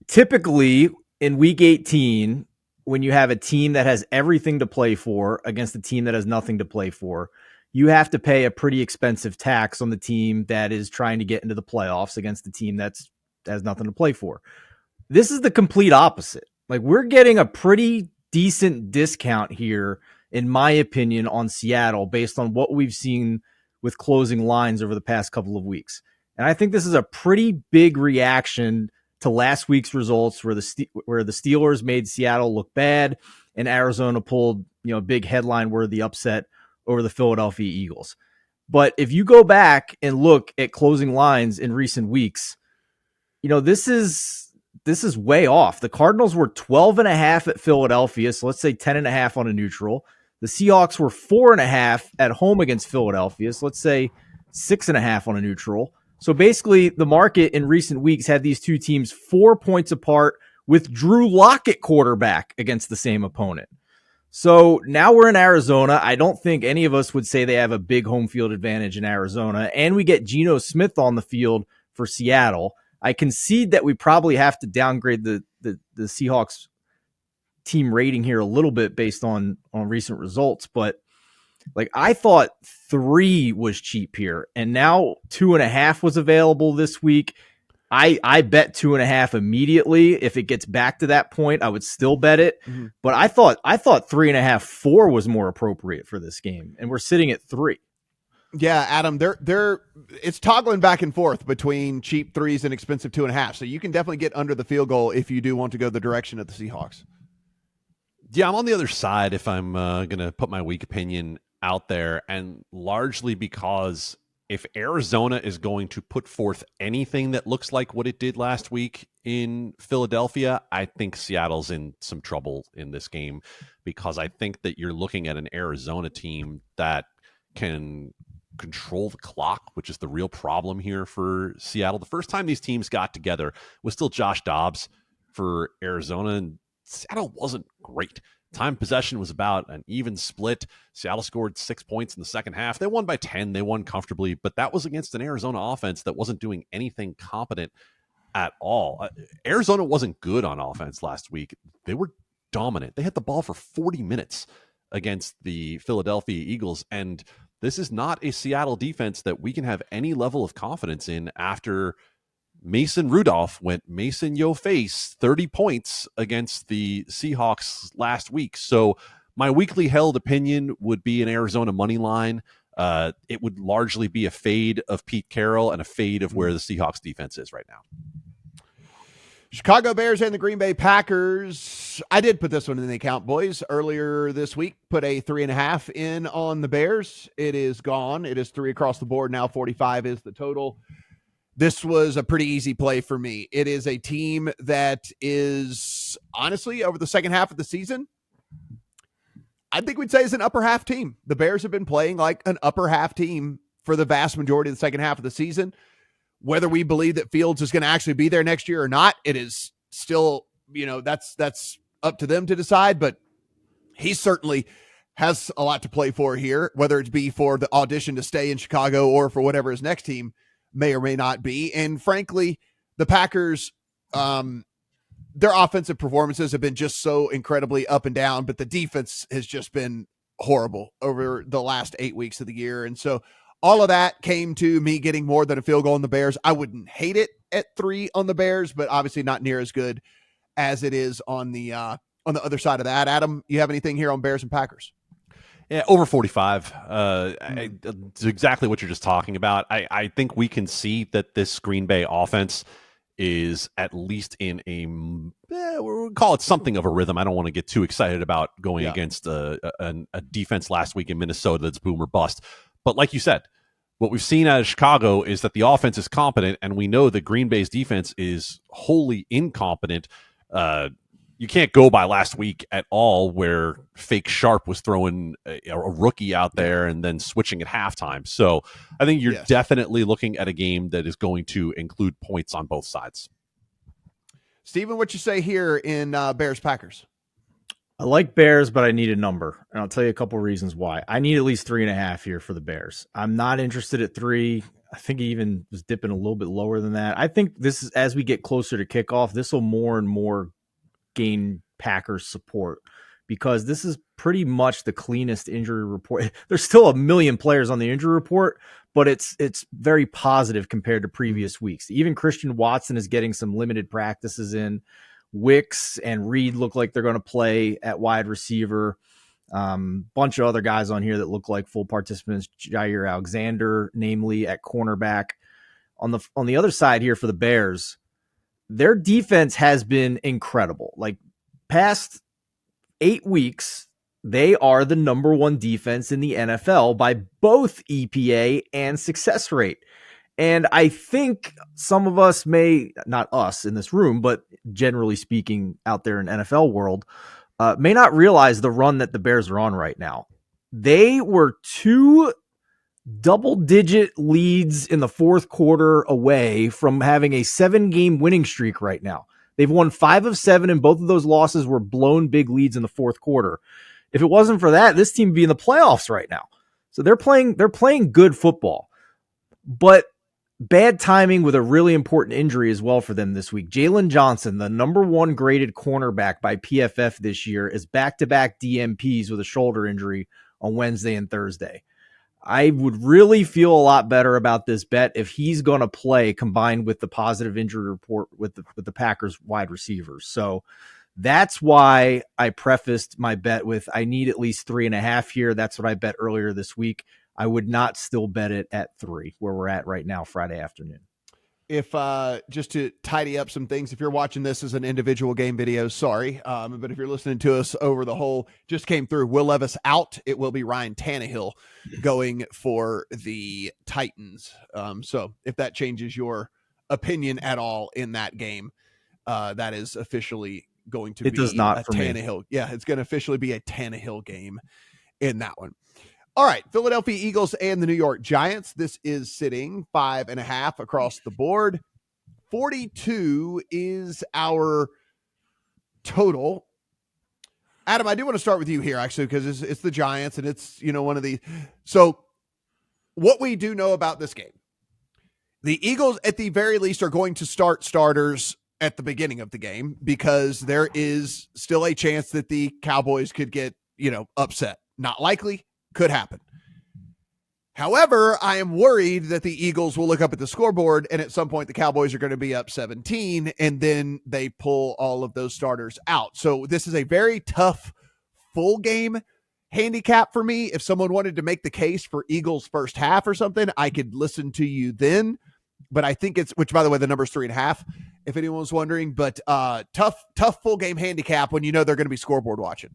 Typically in week 18, when you have a team that has everything to play for against a team that has nothing to play for, you have to pay a pretty expensive tax on the team that is trying to get into the playoffs against the team that has nothing to play for. This is the complete opposite. Like, we're getting a pretty decent discount here, in my opinion, on Seattle based on what we've seen with closing lines over the past couple of weeks. And I think this is a pretty big reaction to last week's results where the Steelers made Seattle look bad and Arizona pulled, a big headline-worthy upset over the Philadelphia Eagles. But if you go back and look at closing lines in recent weeks, this is way off. The Cardinals were 12.5 at Philadelphia, so let's say 10.5 on a neutral. The Seahawks were 4.5 at home against Philadelphia, so let's say 6.5 on a neutral. So basically, the market in recent weeks had these two teams 4 points apart with Drew Lock at quarterback against the same opponent. So now we're in Arizona. I don't think any of us would say they have a big home field advantage in Arizona, and we get Geno Smith on the field for Seattle. I concede that we probably have to downgrade the Seahawks team rating here a little bit based on recent results, but like, I thought 3 was cheap here, and now 2.5 was available this week. I bet 2.5 immediately. If it gets back to that point, I would still bet it. Mm-hmm. But I thought 3.5, 4 was more appropriate for this game, and we're sitting at 3. Yeah, Adam, it's toggling back and forth between cheap 3s and expensive 2.5. So you can definitely get under the field goal if you do want to go the direction of the Seahawks. Yeah, I'm on the other side if I'm going to put my weak opinion out there, and largely because if Arizona is going to put forth anything that looks like what it did last week in Philadelphia, I think Seattle's in some trouble in this game, because I think that you're looking at an Arizona team that can control the clock, which is the real problem here for Seattle. The first time these teams got together was still Josh Dobbs for Arizona, and Seattle wasn't great. Time possession was about an even split. Seattle scored 6 points in the second half. They won by 10. They won comfortably, but that was against an Arizona offense that wasn't doing anything competent at all. Arizona wasn't good on offense last week. They were dominant. They had the ball for 40 minutes against the Philadelphia Eagles, and this is not a Seattle defense that we can have any level of confidence in after Mason Rudolph went Mason Yo Face 30 points against the Seahawks last week. So my weekly held opinion would be an Arizona money line. It would largely be a fade of Pete Carroll and a fade of where the Seahawks defense is right now. Chicago Bears and the Green Bay Packers. I did put this one in the account, boys. Earlier this week, put a 3.5 in on the Bears. It is gone. It is 3 across the board. Now 45 is the total. This was a pretty easy play for me. It is a team that is, honestly, over the second half of the season, I think we'd say is an upper half team. The Bears have been playing like an upper half team for the vast majority of the second half of the season. Whether we believe that Fields is going to actually be there next year or not, it is still, that's up to them to decide. But he certainly has a lot to play for here, whether it be for the audition to stay in Chicago or for whatever his next team may or may not be. And frankly, the Packers, their offensive performances have been just so incredibly up and down, but the defense has just been horrible over the last 8 weeks of the year. And so all of that came to me getting more than a field goal on the Bears. I wouldn't hate it at 3 on the Bears, but obviously not near as good as it is on the other side of that. Adam, you have anything here on Bears and Packers? Yeah, over 45. It's exactly what you're just talking about. I think we can see that this Green Bay offense is at least in we'll call it something of a rhythm. I don't want to get too excited about going against a defense last week in Minnesota that's boom or bust. But like you said, what we've seen out of Chicago is that the offense is competent, and we know that Green Bay's defense is wholly incompetent. You can't go by last week at all, where Fake Sharp was throwing a rookie out there and then switching at halftime. So I think you're definitely looking at a game that is going to include points on both sides. Steven, what you say here in Bears-Packers? I like Bears, but I need a number, and I'll tell you a couple reasons why. I need at least 3.5 here for the Bears. I'm not interested at 3. I think he even was dipping a little bit lower than that. I think this is, as we get closer to kickoff, this will more and more gain Packers support, because this is pretty much the cleanest injury report. There's still a million players on the injury report, but it's very positive compared to previous weeks. Even Christian Watson is getting some limited practices in. Wicks and Reed look like they're going to play at wide receiver. Bunch of other guys on here that look like full participants. Jair Alexander, namely at cornerback. On the other side here for the Bears, their defense has been incredible. Like, past 8 weeks, they are the number 1 defense in the NFL by both EPA and success rate. And I think some of us may, not us in this room, but generally speaking out there in NFL world, may not realize the run that the Bears are on right now. They were 2 double-digit leads in the fourth quarter away from having a 7-game winning streak right now. They've won 5 of 7, and both of those losses were blown big leads in the fourth quarter. If it wasn't for that, this team would be in the playoffs right now. So they're playing good football. But bad timing with a really important injury as well for them this week. Jalen Johnson, the number 1 graded cornerback by PFF this year, is back-to-back DMPs with a shoulder injury on Wednesday and Thursday. I would really feel a lot better about this bet if he's going to play, combined with the positive injury report with the Packers wide receivers. So that's why I prefaced my bet with I need at least 3.5 here. That's what I bet earlier this week. I would not still bet it at 3, where we're at right now, Friday afternoon. If just to tidy up some things, if you're watching this as an individual game video, sorry. But if you're listening to us over the whole, just came through, Will Levis out. It will be Ryan Tannehill going for the Titans. So if that changes your opinion at all in that game, that is officially going to be does not a for Tannehill. Me. Yeah, it's going to officially be a Tannehill game in that one. All right, Philadelphia Eagles and the New York Giants. This is sitting 5.5 across the board. 42 is our total. Adam, I do want to start with you here, actually, because it's the Giants, and it's, one of the. So what we do know about this game, the Eagles, at the very least, are going to start starters at the beginning of the game, because there is still a chance that the Cowboys could get, upset. Not likely. Could happen. However, I am worried that the Eagles will look up at the scoreboard, and at some point the Cowboys are going to be up 17, and then they pull all of those starters out. So this is a very tough full game handicap for me. If someone wanted to make the case for Eagles first half or something, I could listen to you then. But I think it's, which by the way, the number's 3.5, if anyone was wondering, but tough full game handicap when they're going to be scoreboard watching.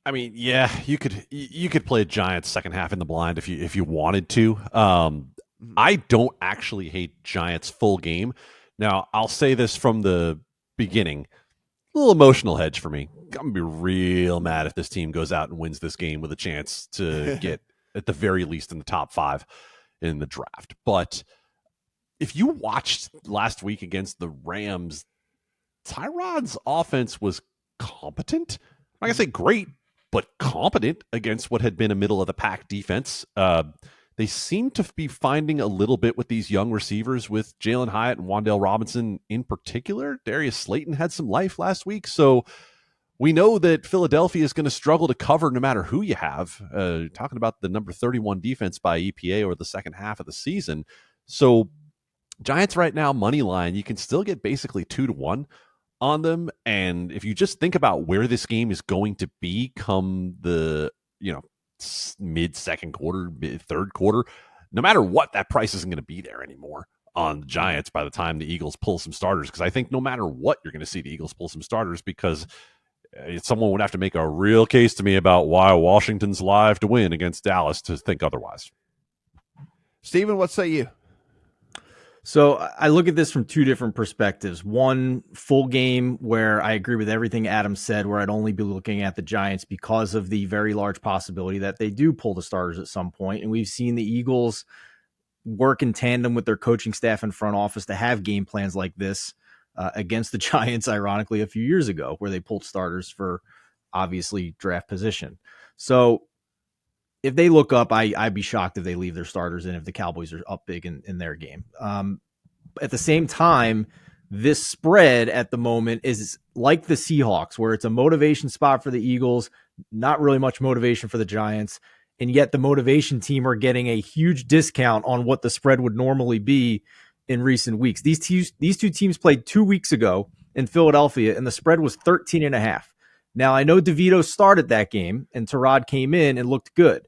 I mean, yeah, you could play Giants second half in the blind if you wanted to. I don't actually hate Giants full game. Now, I'll say this from the beginning. A little emotional hedge for me. I'm going to be real mad if this team goes out and wins this game with a chance to get, at the very least, in the top 5 in the draft. But if you watched last week against the Rams, Tyrod's offense was competent. I'm not going to say great, but competent against what had been a middle-of-the-pack defense. They seem to be finding a little bit with these young receivers, with Jalen Hyatt and Wan'Dale Robinson in particular. Darius Slayton had some life last week. So We know that Philadelphia is going to struggle to cover no matter who you have. Talking about the number 31 defense by EPA over the second half of the season. So Giants right now, money line, you can still get basically 2-1 on them. And if you just think about where this game is going to be come the, mid second quarter, mid third quarter, no matter what, that price isn't going to be there anymore on the Giants by the time the Eagles pull some starters. Because I think no matter what, you're going to see the Eagles pull some starters, because someone would have to make a real case to me about why Washington's live to win against Dallas to think otherwise. Steven, what say you? So I look at this from two different perspectives. One, full game, where I agree with everything Adam said, where I'd only be looking at the Giants because of the very large possibility that they do pull the starters at some point. And we've seen the Eagles work in tandem with their coaching staff and front office to have game plans like this against the Giants, ironically, a few years ago, where they pulled starters for obviously draft position. So if they look up, I'd be shocked if they leave their starters in if the Cowboys are up big in their game. At the same time, this spread at the moment is like the Seahawks, where it's a motivation spot for the Eagles, not really much motivation for the Giants, and yet the motivation team are getting a huge discount on what the spread would normally be in recent weeks. These two teams played 2 weeks ago in Philadelphia, and the spread was 13.5. Now, I know DeVito started that game, and Tyrod came in and looked good.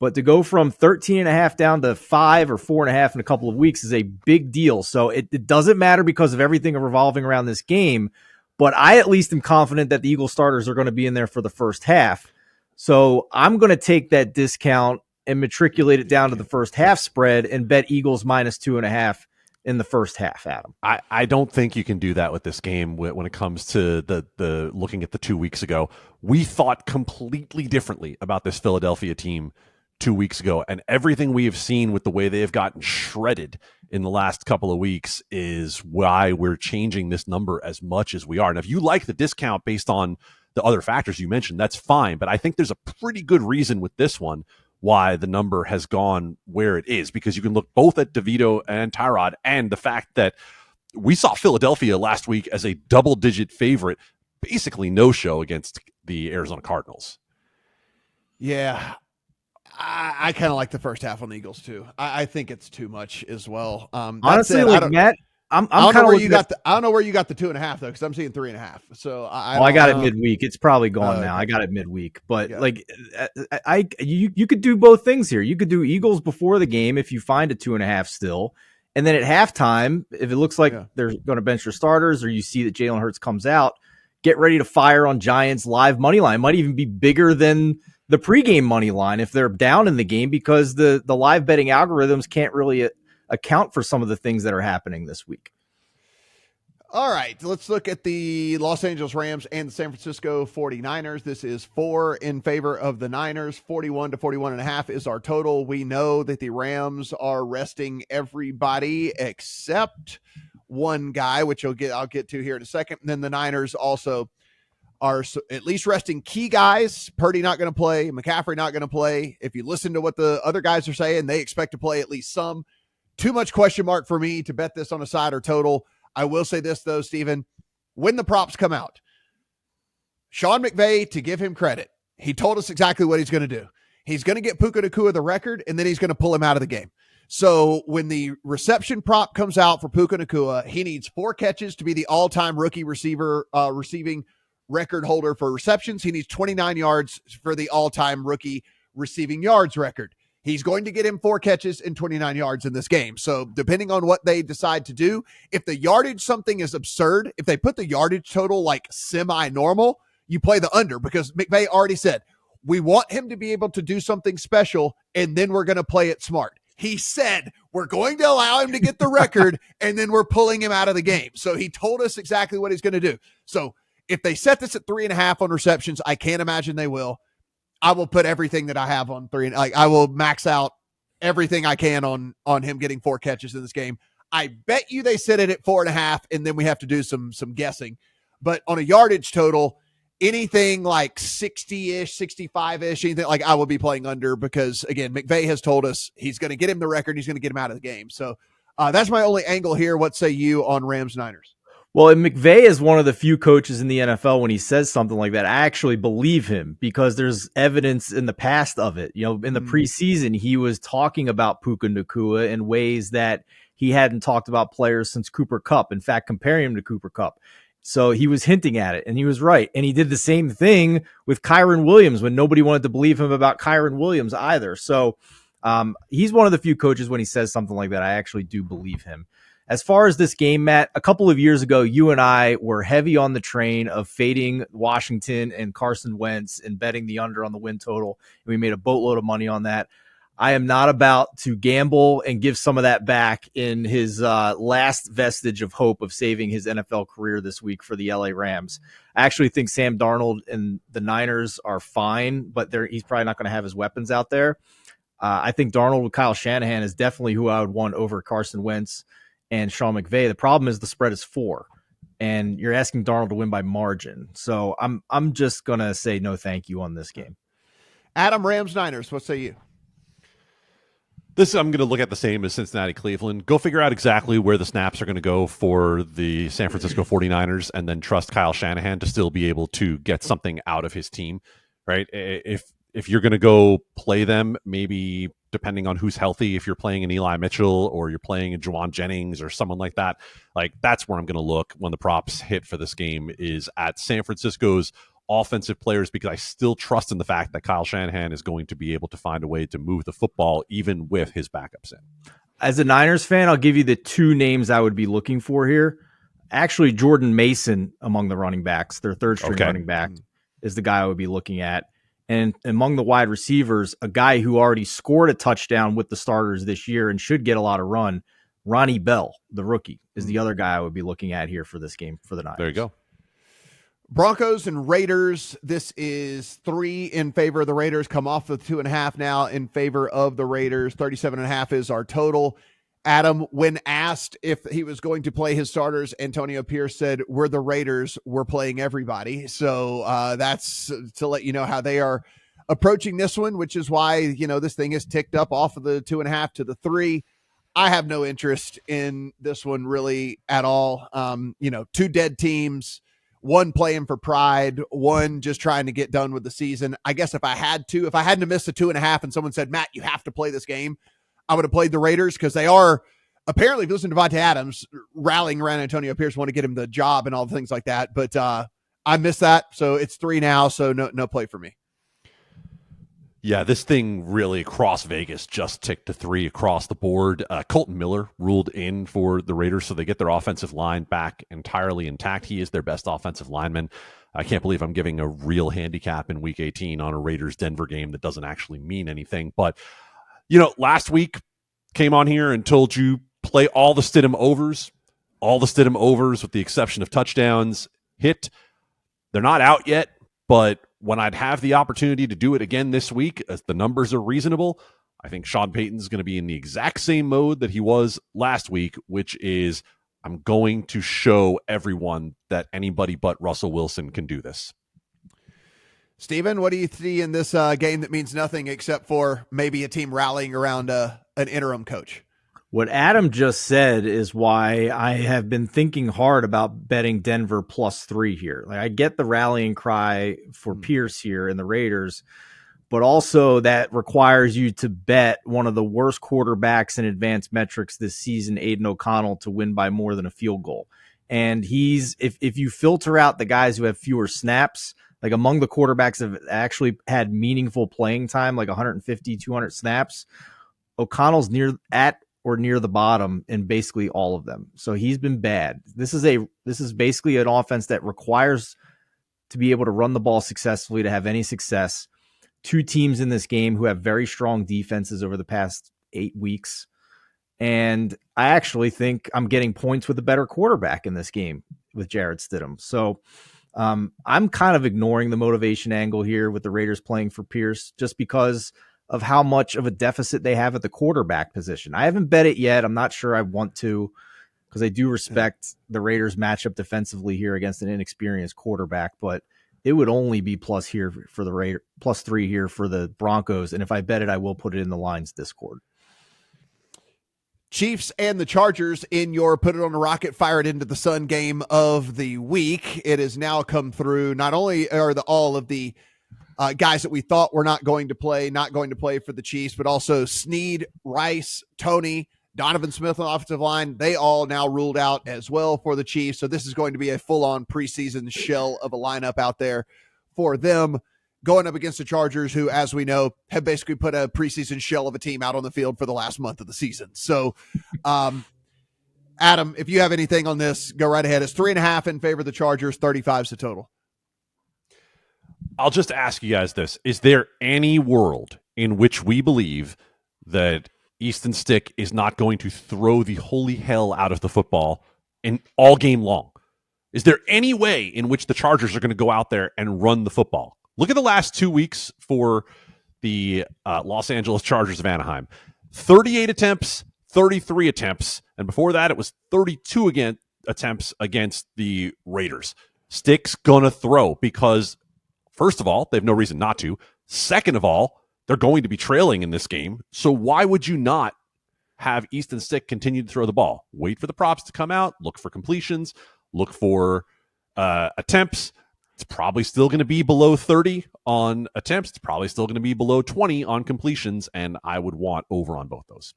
But to go from 13.5 down to 5 or 4.5 in a couple of weeks is a big deal. So it doesn't matter because of everything revolving around this game. But I at least am confident that the Eagles starters are going to be in there for the first half. So I'm going to take that discount and matriculate it down to the first half spread and bet Eagles minus 2.5 in the first half, Adam. I don't think you can do that with this game when it comes to the looking at the 2 weeks ago. We thought completely differently about this Philadelphia team 2 weeks ago, and everything we have seen with the way they have gotten shredded in the last couple of weeks is why we're changing this number as much as we are. And if you like the discount based on the other factors you mentioned, that's fine. But I think there's a pretty good reason with this one why the number has gone where it is, because you can look both at DeVito and Tyrod and the fact that we saw Philadelphia last week as a double-digit favorite, basically no-show against the Arizona Cardinals. Yeah, I kind of like the first half on the Eagles too. I think it's too much as well. Honestly, like Matt, I don't know where you got the 2.5 though, because I'm seeing 3.5. So I got it midweek. It's probably gone now. I got it midweek, but yeah. Like you could do both things here. You could do Eagles before the game if you find a 2.5 still, and then at halftime, if it looks like they're going to bench their starters, or you see that Jalen Hurts comes out, get ready to fire on Giants live money line. It might even be bigger than the pregame money line if they're down in the game, because the live betting algorithms can't really account for some of the things that are happening this week. All right, let's look at the Los Angeles Rams and the San Francisco 49ers. This is 4 in favor of the Niners. 41 to 41.5 is our total. We know that the Rams are resting everybody except one guy, which I'll get to here in a second. And then the Niners also are at least resting key guys. Purdy not going to play. McCaffrey not going to play. If you listen to what the other guys are saying, they expect to play at least some. Too much question mark for me to bet this on a side or total. I will say this, though, Steven. When the props come out, Sean McVay, to give him credit, he told us exactly what he's going to do. He's going to get Puka Nacua the record, and then he's going to pull him out of the game. So when the reception prop comes out for Puka Nacua, he needs 4 catches to be the all-time rookie receiver receiving record holder for receptions. He needs 29 yards for the all-time rookie receiving yards record. He's going to get him 4 catches and 29 yards in this game. So depending on what they decide to do, if the yardage something is absurd, if they put the yardage total like semi-normal, you play the under, because McVay already said, we want him to be able to do something special, and then we're going to play it smart. He said, we're going to allow him to get the record, and then we're pulling him out of the game. So he told us exactly what he's going to do. So if they set this at 3.5 on receptions, I can't imagine they will. I will put everything that I have on 3. Like, I will max out everything I can on him getting 4 catches in this game. I bet you they set it at 4.5, and then we have to do some guessing. But on a yardage total, anything like 60-ish, 65-ish, anything like, I will be playing under, because again, McVay has told us he's going to get him the record. He's going to get him out of the game. So that's my only angle here. What say you on Rams Niners? Well, and McVay is one of the few coaches in the NFL when he says something like that, I actually believe him because there's evidence in the past of it. In the preseason, he was talking about Puka Nacua in ways that he hadn't talked about players since Cooper Kupp. In fact, comparing him to Cooper Kupp. So he was hinting at it, and he was right. And he did the same thing with Kyren Williams when nobody wanted to believe him about Kyren Williams either. So he's one of the few coaches when he says something like that, I actually do believe him. As far as this game, Matt, a couple of years ago, you and I were heavy on the train of fading Washington and Carson Wentz and betting the under on the win total. And we made a boatload of money on that. I am not about to gamble and give some of that back in his last vestige of hope of saving his NFL career this week for the LA Rams. I actually think Sam Darnold and the Niners are fine, but he's probably not going to have his weapons out there. I think Darnold with Kyle Shanahan is definitely who I would want over Carson Wentz and Sean McVay. The problem is the spread is 4, and you're asking Darnold to win by margin. So I'm just going to say no thank you on this game. Adam, Rams, Niners, what say you? This I'm going to look at the same as Cincinnati, Cleveland. Go figure out exactly where the snaps are going to go for the San Francisco 49ers and then trust Kyle Shanahan to still be able to get something out of his team, right? If you're going to go play them, maybe depending on who's healthy, if you're playing an Eli Mitchell or you're playing a Juwan Jennings or someone like that, like that's where I'm going to look when the props hit for this game is at San Francisco's offensive players, because I still trust in the fact that Kyle Shanahan is going to be able to find a way to move the football even with his backups in. As a Niners fan, I'll give you the 2 names I would be looking for here. Actually, Jordan Mason among the running backs, their third string running back, is the guy I would be looking at. And among the wide receivers, a guy who already scored a touchdown with the starters this year and should get a lot of run, Ronnie Bell, the rookie, is the other guy I would be looking at here for this game for the Niners. There you go. Broncos and Raiders. This is 3 in favor of the Raiders. Come off the 2.5 now in favor of the Raiders. 37.5 is our total. Adam, when asked if he was going to play his starters, Antonio Pierce said, "We're the Raiders. We're playing everybody." So that's to let you know how they are approaching this one, which is why, this thing is ticked up off of the 2.5 to the 3. I have no interest in this one really at all. 2 dead teams. One playing for pride, one just trying to get done with the season. I guess if I hadn't missed the 2.5 and someone said, "Matt, you have to play this game," I would have played the Raiders because they are apparently, if you listen to Devontae Adams, rallying around Antonio Pierce, want to get him the job and all the things like that. But I missed that. So it's 3 now. So no play for me. Yeah, this thing really across Vegas just ticked to 3 across the board. Colton Miller ruled in for the Raiders, so they get their offensive line back entirely intact. He is their best offensive lineman. I can't believe I'm giving a real handicap in Week 18 on a Raiders-Denver game that doesn't actually mean anything. But, last week came on here and told you play all the Stidham overs. All the Stidham overs, with the exception of touchdowns, hit. They're not out yet, but when I'd have the opportunity to do it again this week, as the numbers are reasonable, I think Sean Payton's going to be in the exact same mode that he was last week, which is I'm going to show everyone that anybody but Russell Wilson can do this. Steven, what do you see in this game that means nothing except for maybe a team rallying around an interim coach? What Adam just said is why I have been thinking hard about betting Denver +3 here. Like, I get the rallying cry for Pierce here and the Raiders, but also that requires you to bet one of the worst quarterbacks in advanced metrics this season, Aiden O'Connell, to win by more than a field goal. And if you filter out the guys who have fewer snaps, like among the quarterbacks that have actually had meaningful playing time, like 150, 200 snaps, O'Connell's near the bottom in basically all of them. So he's been bad. This is basically an offense that requires to be able to run the ball successfully to have any success. 2 teams in this game who have very strong defenses over the past 8 weeks. And I actually think I'm getting points with a better quarterback in this game with Jarrett Stidham. So I'm kind of ignoring the motivation angle here with the Raiders playing for Pierce just because of how much of a deficit they have at the quarterback position. I haven't bet it yet. I'm not sure I want to, because I do respect the Raiders matchup defensively here against an inexperienced quarterback, but it would only be plus here for the Raiders, +3 here for the Broncos. And if I bet it, I will put it in the Lines Discord. Chiefs and the Chargers in your put it on a rocket, fire it into the sun game of the week. It has now come through. Not only are all of the guys that we thought were not going to play for the Chiefs, but also Snead, Rice, Tony, Donovan Smith on the offensive line. They all now ruled out as well for the Chiefs. So this is going to be a full-on preseason shell of a lineup out there for them, going up against the Chargers, who, as we know, have basically put a preseason shell of a team out on the field for the last month of the season. So, Adam, if you have anything on this, go right ahead. It's 3.5 in favor of the Chargers, 35 is the total. I'll just ask you guys this. Is there any world in which we believe that Easton Stick is not going to throw the holy hell out of the football in all game long? Is there any way in which the Chargers are going to go out there and run the football? Look at the last 2 weeks for the Los Angeles Chargers of Anaheim. 38 attempts, 33 attempts, and before that it was 32 attempts against the Raiders. Stick's going to throw because, first of all, they have no reason not to. Second of all, they're going to be trailing in this game. So why would you not have Easton Stick continue to throw the ball? Wait for the props to come out, look for completions, look for attempts. It's probably still going to be below 30 on attempts. It's probably still going to be below 20 on completions, and I would want over on both those.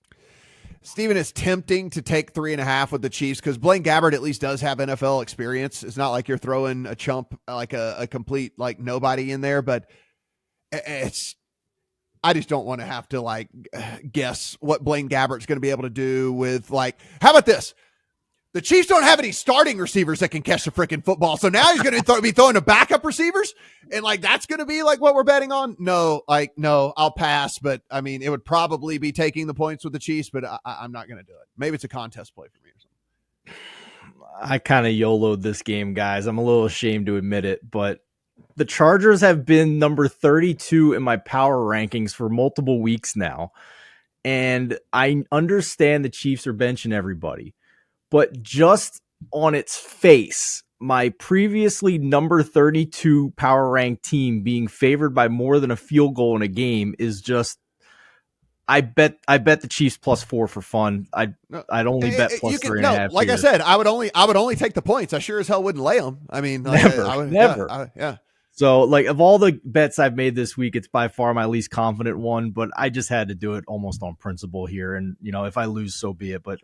Steven, it's tempting to take 3.5 with the Chiefs because Blaine Gabbert at least does have NFL experience. It's not like you're throwing a chump, like a complete like nobody in there, but I just don't want to have to guess what Blaine Gabbert's going to be able to do with how about this? The Chiefs don't have any starting receivers that can catch the freaking football. So now he's going to be throwing to backup receivers. And that's going to be what we're betting on. No, I'll pass. But I mean, it would probably be taking the points with the Chiefs, but I'm not going to do it. Maybe it's a contest play for me or something. I kind of YOLO'd this game, guys. I'm a little ashamed to admit it, but the Chargers have been number 32 in my power rankings for multiple weeks now. And I understand the Chiefs are benching everybody. But just on its face, my previously number 32 power ranked team being favored by more than a field goal in a game is just, I bet the Chiefs +4 for fun. I'd only bet plus 3.5. Like here. I said, I would only take the points. I sure as hell wouldn't lay them. I mean, never. Yeah. So of all the bets I've made this week, it's by far my least confident one, but I just had to do it almost on principle here. And if I lose, so be it. But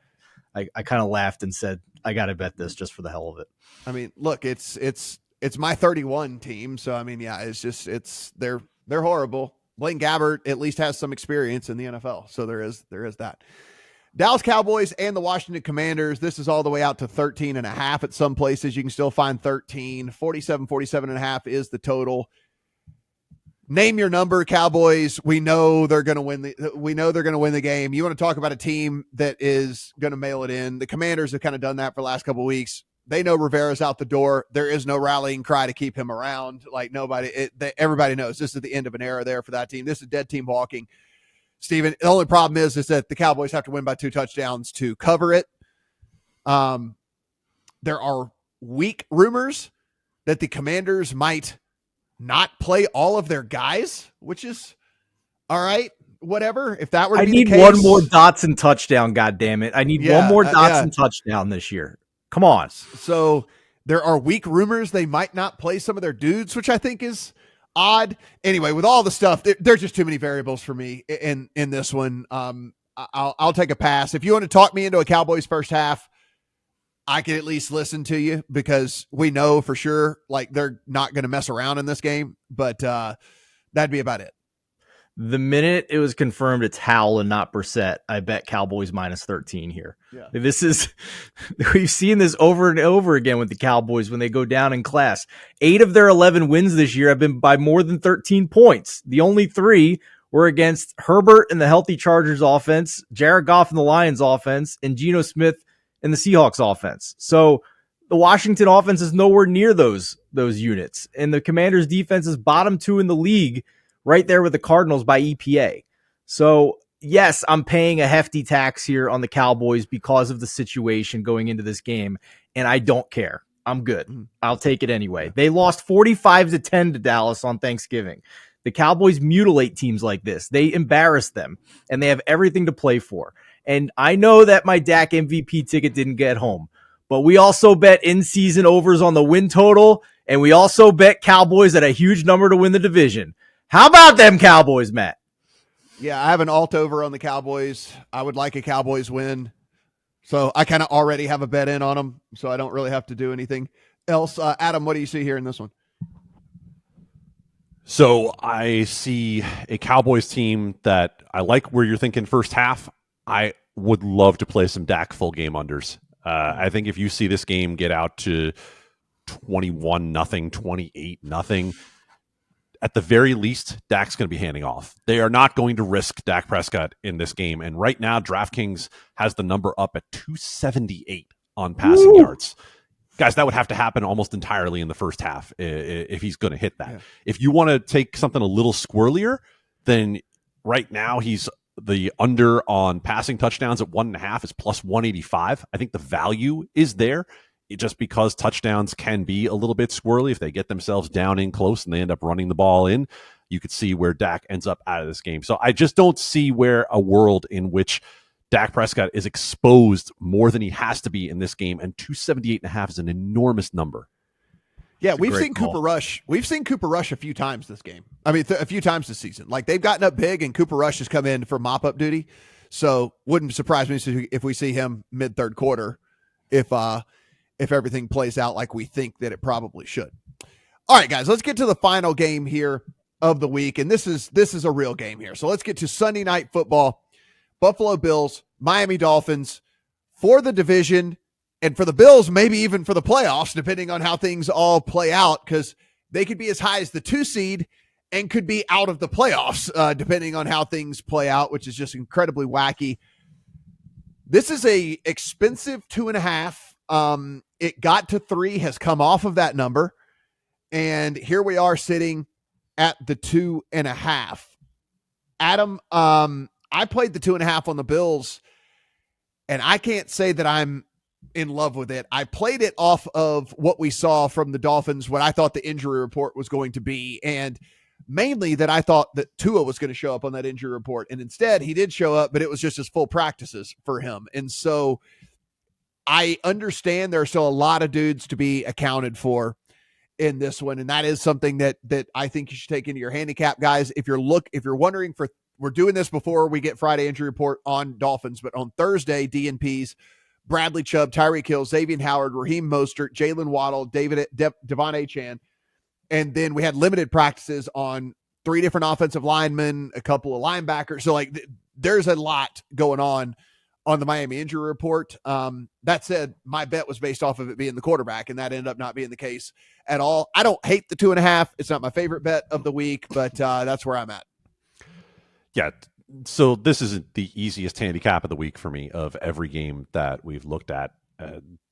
I kind of laughed and said, I got to bet this just for the hell of it. I mean, look, it's my 31 team. So, I mean, yeah, they're horrible. Blaine Gabbert at least has some experience in the NFL. So there is that. Dallas Cowboys and the Washington Commanders. This is all the way out to 13.5 at some places. You can still find 13, 47.5 is the total. Name your number, Cowboys. We know they're going to win the game. You want to talk about a team that is going to mail it in. The Commanders have kind of done that for the last couple of weeks. They know Rivera's out the door. There is no rallying cry to keep him around. Everybody knows this is the end of an era there for that team. This is dead team walking. Steven, the only problem is that the Cowboys have to win by 2 touchdowns to cover it. There are weak rumors that the Commanders might not play all of their guys, which is all right. Whatever. If that were to be the case, one more Dotson touchdown. God damn it! I need one more Dotson touchdown this year. Come on. So there are weak rumors they might not play some of their dudes, which I think is odd. Anyway, with all the stuff, there's just too many variables for me in this one. I'll take a pass. If you want to talk me into a Cowboys first half, I could at least listen to you because we know for sure they're not going to mess around in this game, but that'd be about it. The minute it was confirmed it's Howell and not Brissett, I bet Cowboys -13 here. Yeah. We've seen this over and over again with the Cowboys when they go down in class. 8 of their 11 wins this year have been by more than 13 points. The only 3 were against Herbert and the healthy Chargers offense, Jared Goff and the Lions offense, and Geno Smith and the Seahawks offense. So the Washington offense is nowhere near those units. And the Commanders defense is bottom 2 in the league, right there with the Cardinals by EPA. So yes, I'm paying a hefty tax here on the Cowboys because of the situation going into this game. And I don't care. I'm good. I'll take it anyway. They lost 45-10 to Dallas on Thanksgiving. The Cowboys mutilate teams like this. They embarrass them and they have everything to play for. And I know that my Dak MVP ticket didn't get home, but we also bet in-season overs on the win total, and we also bet Cowboys at a huge number to win the division. How about them Cowboys, Matt? Yeah, I have an alt over on the Cowboys. I would like a Cowboys win. So I kind of already have a bet in on them, so I don't really have to do anything else. Adam, what do you see here in this one? So I see a Cowboys team that I like where you're thinking first half. I would love to play some Dak full game unders. I think if you see this game get out to 21-0, 28-0, at the very least, Dak's going to be handing off. They are not going to risk Dak Prescott in this game. And right now, DraftKings has the number up at 278 on passing yards. Guys, that would have to happen almost entirely in the first half if he's going to hit that. Yeah. If you want to take something a little squirrelier, then right now he's the under on passing touchdowns at 1.5 is plus 185. I think the value is there. Just because touchdowns can be a little bit squirrely if they get themselves down in close and they end up running the ball in, you could see where Dak ends up out of this game. So I just don't see where a world in which Dak Prescott is exposed more than he has to be in this game, and 278.5 is an enormous number. Yeah, we've seen Cooper Rush. We've seen Cooper Rush a few times this game. I mean, a few times this season. Like, they've gotten up big, and Cooper Rush has come in for mop-up duty. So wouldn't surprise me if we see him mid-third quarter if everything plays out like we think that it probably should. All right, guys, let's get to the final game here of the week. And this is a real game here. So let's get to Sunday Night Football. Buffalo Bills, Miami Dolphins for the division, and for the Bills, maybe even for the playoffs, depending on how things all play out, because they could be as high as the 2 seed and could be out of the playoffs, depending on how things play out, which is just incredibly wacky. This is a expensive 2.5. It got to 3, has come off of that number, and here we are sitting at the 2.5. Adam, I played the 2.5 on the Bills, and I can't say that I'm in love with it. I played it off of what we saw from the Dolphins, what I thought the injury report was going to be, and mainly that I thought that Tua was going to show up on that injury report, and instead he did show up, but it was just his full practices for him. And so I understand there are still a lot of dudes to be accounted for in this one, and that is something that I think you should take into your handicap, guys. If you're wondering for, we're doing this before we get Friday injury report on Dolphins, but on Thursday, DNPs, Bradley Chubb, Tyreek Hill, Xavier Howard, Raheem Mostert, Jalen Waddle, Devon Achane, and then we had limited practices on 3 different offensive linemen, a couple of linebackers. So like there's a lot going on the Miami injury report. That said, my bet was based off of it being the quarterback, and that ended up not being the case at all. I don't hate the 2.5. It's not my favorite bet of the week, but that's where I'm at. Yeah. So this isn't the easiest handicap of the week for me of every game that we've looked at.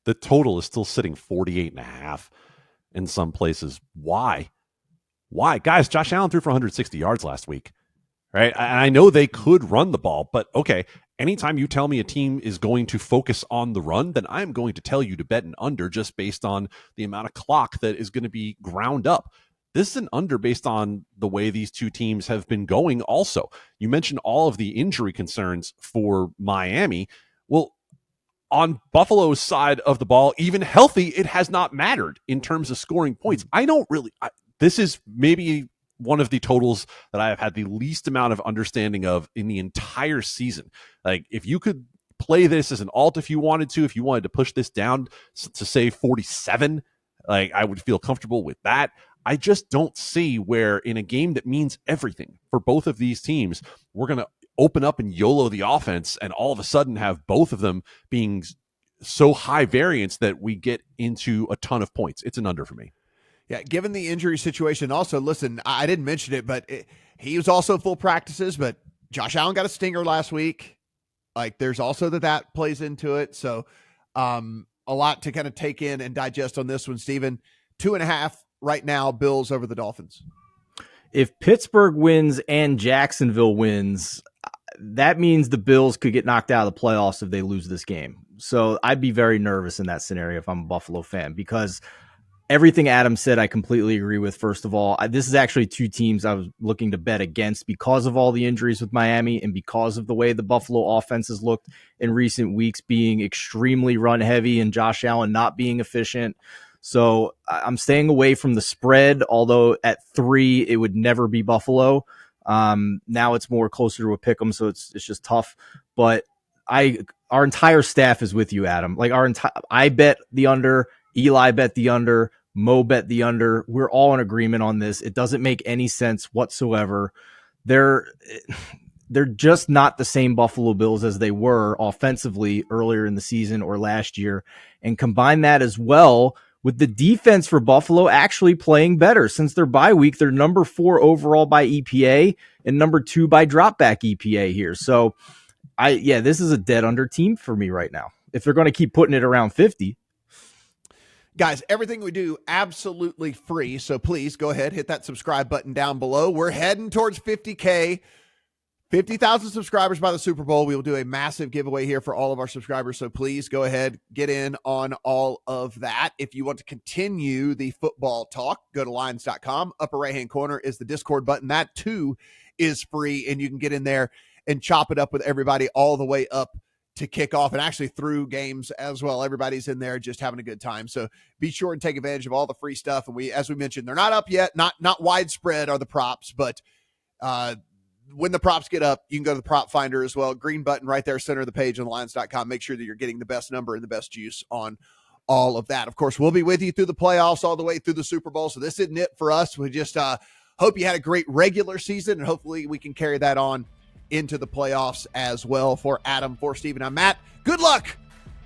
The total is still sitting 48.5 in some places. Why? Guys, Josh Allen threw for 160 yards last week, right? And I know they could run the ball, but okay, anytime you tell me a team is going to focus on the run, then I'm going to tell you to bet an under just based on the amount of clock that is going to be ground up. This is an under based on the way these two teams have been going also. You mentioned all of the injury concerns for Miami. Well, on Buffalo's side of the ball, even healthy, it has not mattered in terms of scoring points. This is maybe one of the totals that I have had the least amount of understanding of in the entire season. Like, if you could play this as an alt if you wanted to push this down to say 47, like, I would feel comfortable with that. I just don't see where in a game that means everything for both of these teams, we're going to open up and YOLO the offense and all of a sudden have both of them being so high variance that we get into a ton of points. It's an under for me. Yeah, given the injury situation. Also, listen, I didn't mention it, but he was also full practices, but Josh Allen got a stinger last week. Like, there's also that plays into it. So a lot to kind of take in and digest on this one, Steven. 2.5 right now, Bills over the Dolphins. If Pittsburgh wins and Jacksonville wins, that means the Bills could get knocked out of the playoffs if they lose this game. So I'd be very nervous in that scenario if I'm a Buffalo fan, because Everything Adam said, I completely agree with. First of all, this is actually two teams I was looking to bet against because of all the injuries with Miami and because of the way the Buffalo offense has looked in recent weeks, being extremely run heavy and Josh Allen not being efficient. So I'm staying away from the spread, although at 3, it would never be Buffalo. Now it's more closer to a pick 'em, so it's just tough. But our entire staff is with you, Adam. Like I bet the under, Eli bet the under, Mo bet the under. We're all in agreement on this. It doesn't make any sense whatsoever. They're just not the same Buffalo Bills as they were offensively earlier in the season or last year. And combine that as well with the defense for Buffalo actually playing better. Since their bye week, they're number 4 overall by EPA and number 2 by dropback EPA here. So this is a dead under team for me right now. If they're going to keep putting it around 50. Guys, everything we do absolutely free. So please go ahead, hit that subscribe button down below. We're heading towards 50K. 50,000 subscribers by the Super Bowl. We will do a massive giveaway here for all of our subscribers. So please go ahead, get in on all of that. If you want to continue the football talk, go to lines.com. Upper right-hand corner is the Discord button. That too is free, and you can get in there and chop it up with everybody all the way up to kick off and actually through games as well. Everybody's in there just having a good time. So be sure and take advantage of all the free stuff. And as we mentioned, they're not up yet. Not widespread are the props, but when the props get up, you can go to the prop finder as well. Green button right there, center of the page on thelines.com. Make sure that you're getting the best number and the best juice on all of that. Of course, we'll be with you through the playoffs all the way through the Super Bowl. So this isn't it for us. We just hope you had a great regular season, and hopefully we can carry that on into the playoffs as well. For Adam, for Steven, I'm Matt. Good luck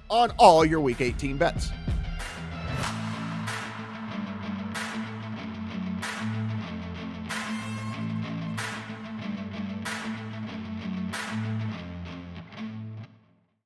on all your Week 18 bets.